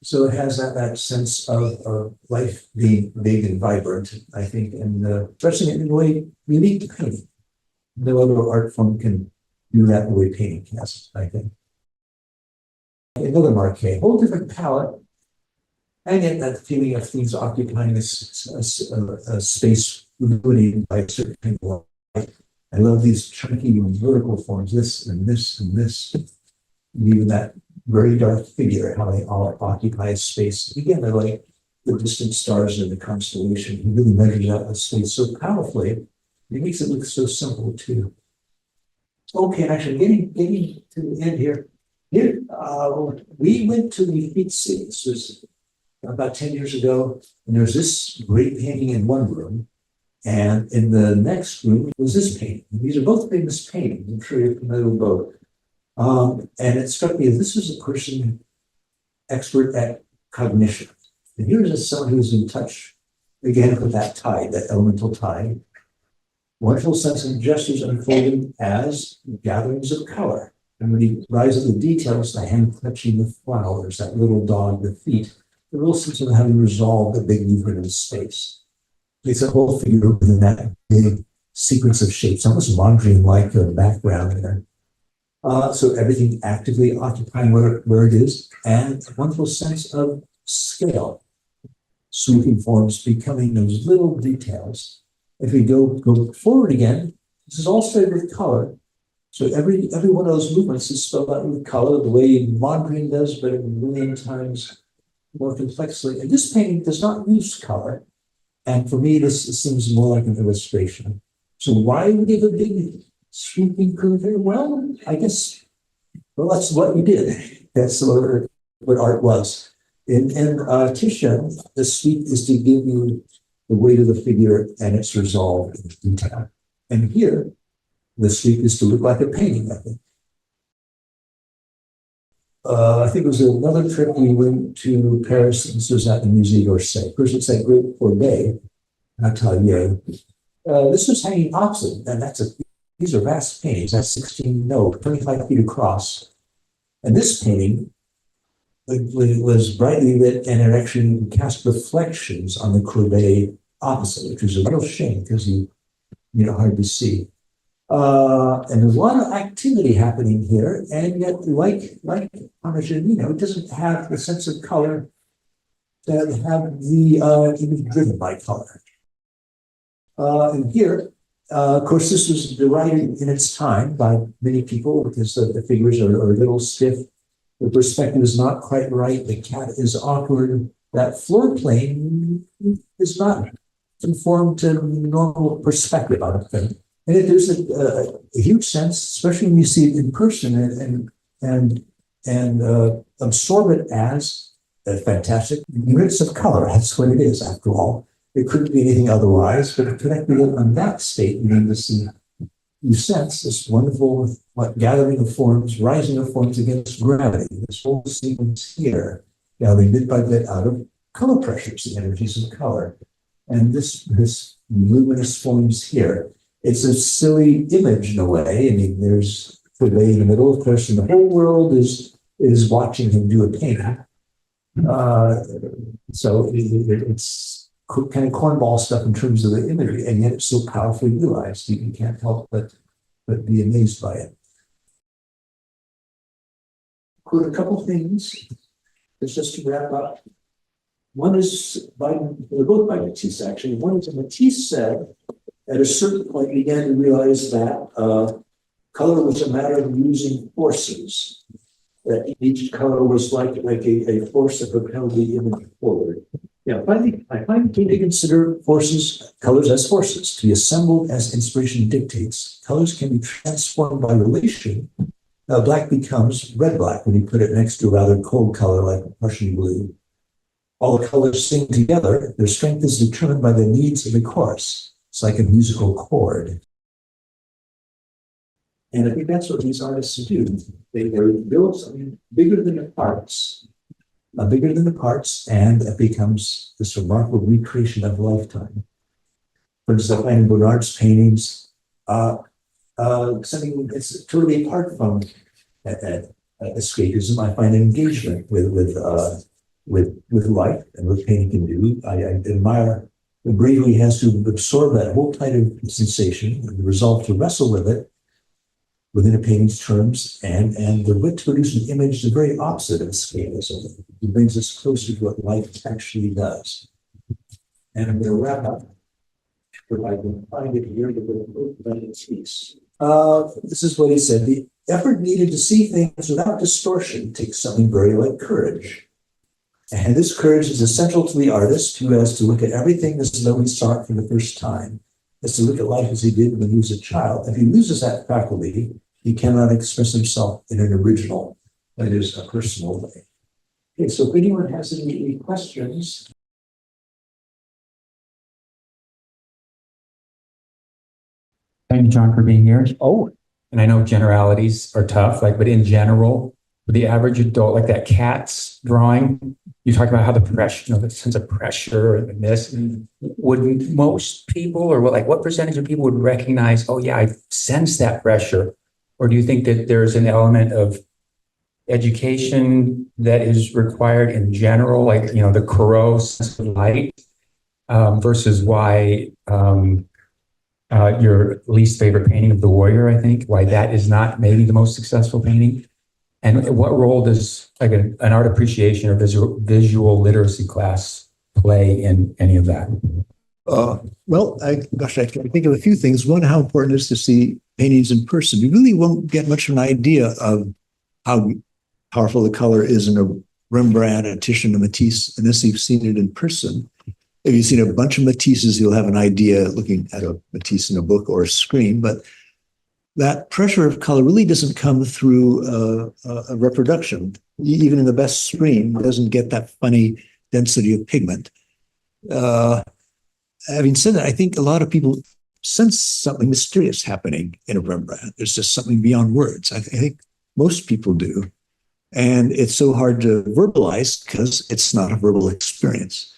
So it has that sense of life being big and vibrant, I think, and expressing it in a way unique to painting. No other art form can do that the way painting can, I think. Another marquee, whole different palette, and yet that feeling of things occupying this a space illuminated by a certain kind of light. I love these chunky vertical forms, this and this and this, and even that very dark figure, how they all occupy a space. Again, they're like the distant stars in the constellation. He really measures out the space so powerfully. It makes it look so simple too. Okay, actually, getting to the end here. We went to the Uffizi. This was about 10 years ago, and there's this great painting in one room, and in the next room was this painting. These are both famous paintings. I'm sure you're familiar with both. And it struck me, this is a person expert at cognition. And here's someone who's in touch, again, with that tide, that elemental tide. Wonderful sense of gestures unfolding as gatherings of color. And when he rises to the details, the hand touching the flowers, that little dog, the feet, the real sense of having resolved the big movement in space. It's a whole figure within that big sequence of shapes, almost wandering like a background there. So everything actively occupying where it is, and a wonderful sense of scale. Sweeping forms becoming those little details. If we go forward again, this is all started with color. So every one of those movements is spelled out with color, the way Mondrian does, but a million times more complexly. And this painting does not use color. And for me, this seems more like an illustration. So why would we give a big sweeping curve here? Well, I guess, that's what we did. That's what art was. In Titian, the sweep is to give you the weight of the figure and its resolve in detail. And here, the sweep is to look like a painting, I think. I think it was another trip we went to Paris. This was at the Musée d'Orsay. First, it's that great Courbet atelier. This was hanging opposite, and these are vast paintings. That's 25 feet across. And this painting was brightly lit, and it actually cast reflections on the Courbet opposite, which was a real shame because hard to see. And there's a lot of activity happening here, and yet, like Parmigianino, it doesn't have the sense of color that have the image driven by color. And here, of course, this was derided in its time by many people because the figures are a little stiff. The perspective is not quite right. The cat is awkward. That floor plane is not conformed to normal perspective on a thing. And there's a huge sense, especially when you see it in person and absorb it as a fantastic units of color. That's what it is, after all. It couldn't be anything otherwise, but connecting it on that state, you sense this wonderful gathering of forms, rising of forms against gravity. This whole sequence here, gathering bit by bit out of color pressures, the energies of color. And this luminous forms here. It's a silly image in a way. I mean, there's Courbet in the middle, of course, and the whole world is watching him do a painting. So it's kind of cornball stuff in terms of the imagery, and yet it's so powerfully realized. You can't help but be amazed by it. Quote a couple things. It's just to wrap up. One is they're both by Matisse, actually. One is Matisse said, at a certain point, began to realize that color was a matter of using forces. That each color was like a force that propelled the image forward. Finally, I find key to consider colors as forces. To be assembled as inspiration dictates, colors can be transformed by relation. Black becomes red-black when you put it next to a rather cold color like Prussian blue. All the colors sing together. Their strength is determined by the needs of the chorus. It's like a musical chord. And I think that's what these artists do. They build something bigger than the parts, and it becomes this remarkable recreation of lifetime. For instance, I find in Bernard's paintings, something that's totally apart from escapism. I find engagement with life and what painting can do. I admire the bravery he has to absorb that whole kind of sensation and the resolve to wrestle with it within a painting's terms, and the wit to produce an image the very opposite of escapism. It brings us closer to what life actually does. And I'm going to wrap up. If I can find it here, piece. This is what he said. The effort needed to see things without distortion takes something very like courage. And this courage is essential to the artist who has to look at everything as though he saw it for the first time, as to look at life as he did when he was a child. If he loses that faculty, he cannot express himself in an original, that is, a personal way. Okay, so if anyone has any questions. Thank you, John, for being here. Oh, And I know generalities are tough, but in general, for the average adult, like that cat's drawing, you talk about how the pressure, the sense of pressure and this. Wouldn't most people, or what percentage of people would recognize, oh yeah, I sense that pressure? Or do you think that there's an element of education that is required in general, the Corot sense of light, versus why your least favorite painting of the warrior, I think, why that is not maybe the most successful painting? And what role does an art appreciation or visual literacy class play in any of that? Well, I can think of a few things. One, how important it is to see paintings in person. You really won't get much of an idea of how powerful the color is in a Rembrandt, a Titian, a Matisse, unless you've seen it in person. If you've seen a bunch of Matisses, you'll have an idea looking at a Matisse in a book or a screen, but that pressure of color really doesn't come through a reproduction. Even in the best screen, it doesn't get that funny density of pigment. Having said that, I think a lot of people sense something mysterious happening in a Rembrandt. There's just something beyond words. I think most people do. And it's so hard to verbalize because it's not a verbal experience.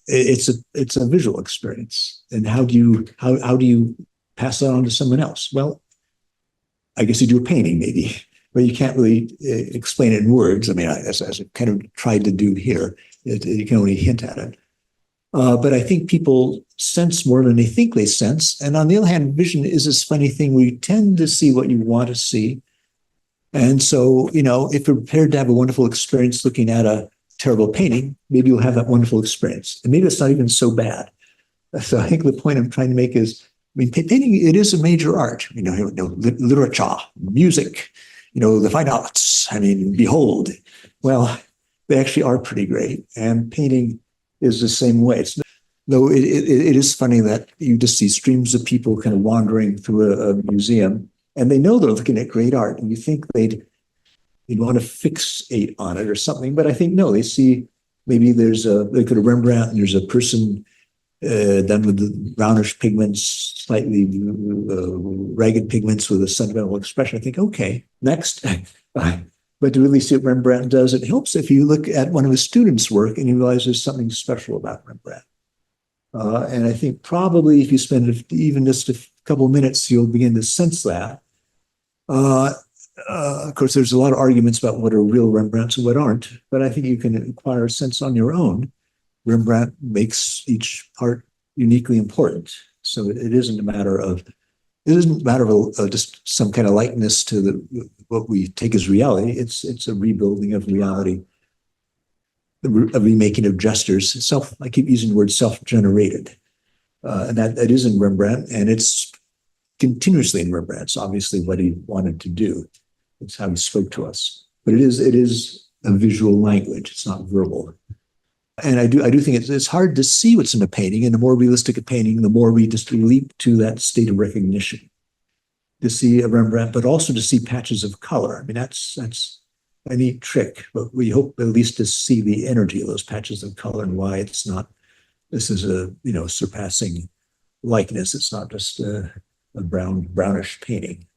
It's a visual experience. And how do you pass that on to someone else? Well, I guess you do a painting maybe, but you can't really explain it in words. I mean, as I kind of tried to do here, you can only hint at it. But I think people sense more than they think they sense. And on the other hand, vision is this funny thing where you tend to see what you want to see. And so, if you're prepared to have a wonderful experience looking at a terrible painting, maybe you'll have that wonderful experience. And maybe it's not even so bad. So I think the point I'm trying to make is, painting, it is a major art, literature, music, the fine arts. Behold. Well, they actually are pretty great. And painting is the same way. Though it is funny that you just see streams of people kind of wandering through a museum, and they know they're looking at great art, and you think they'd want to fixate on it or something. But I think no, they see maybe they could have Rembrandt, and there's a person done with the brownish pigments, slightly ragged pigments with a sentimental expression. I think, okay, next. But to really see what Rembrandt does, it helps if you look at one of his students' work and you realize there's something special about Rembrandt. And I think probably if you spend even just a couple of minutes, you'll begin to sense that. Of course, there's a lot of arguments about what are real Rembrandts and what aren't, but I think you can acquire a sense on your own. Rembrandt makes each part uniquely important. So it isn't a matter of just some kind of likeness to what we take as reality. It's a rebuilding of reality, a remaking of gestures. I keep using the word self-generated, and that is in Rembrandt, and it's continuously in Rembrandt. It's obviously what he wanted to do. It's how he spoke to us. But it is a visual language. It's not verbal. And I do think it's hard to see what's in a painting, and the more realistic a painting, the more we just leap to that state of recognition to see a Rembrandt, but also to see patches of color. That's a neat trick, but we hope at least to see the energy of those patches of color and why it's not, this is a, surpassing likeness. It's not just a brownish painting.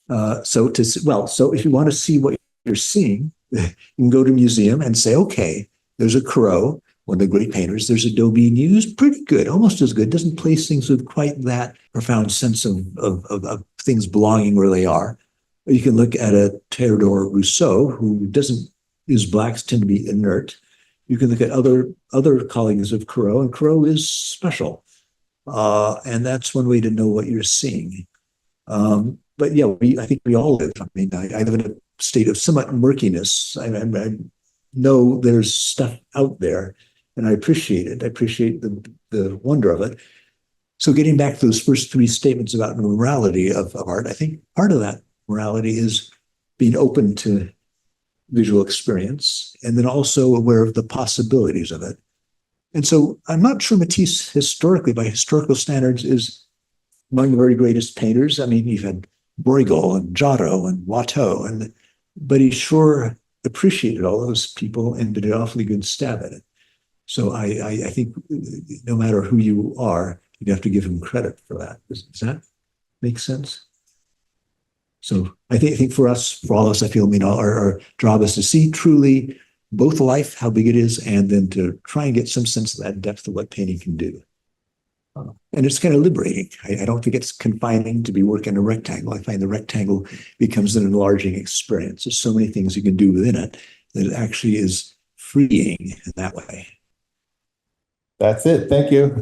So if you want to see what you're seeing, you can go to a museum and say, okay, there's a Corot, one of the great painters. There's a Daubigny who's pretty good, almost as good. Doesn't place things with quite that profound sense of things belonging where they are. Or you can look at a Theodore Rousseau, who doesn't use blacks, tend to be inert. You can look at other colleagues of Corot, and Corot is special. And that's one way to know what you're seeing. But yeah, I think we all live. I mean, I live in a state of somewhat murkiness. I know there's stuff out there, and I appreciate it. I appreciate the wonder of it. So getting back to those first three statements about the morality of art, I think part of that morality is being open to visual experience, and then also aware of the possibilities of it. And so I'm not sure Matisse historically, by historical standards, is among the very greatest painters. I mean, you've had Bruegel and Giotto and Watteau, but he sure appreciated all those people and did an awfully good stab at it. So I think no matter who you are, you'd have to give him credit for that. Does that make sense? So I think for us, for all of us, I feel, our job is to see truly both life, how big it is, and then to try and get some sense of that depth of what painting can do. And it's kind of liberating. I don't think it's confining to be working a rectangle. I find the rectangle becomes an enlarging experience. There's so many things you can do within it that it actually is freeing in that way. That's it. Thank you.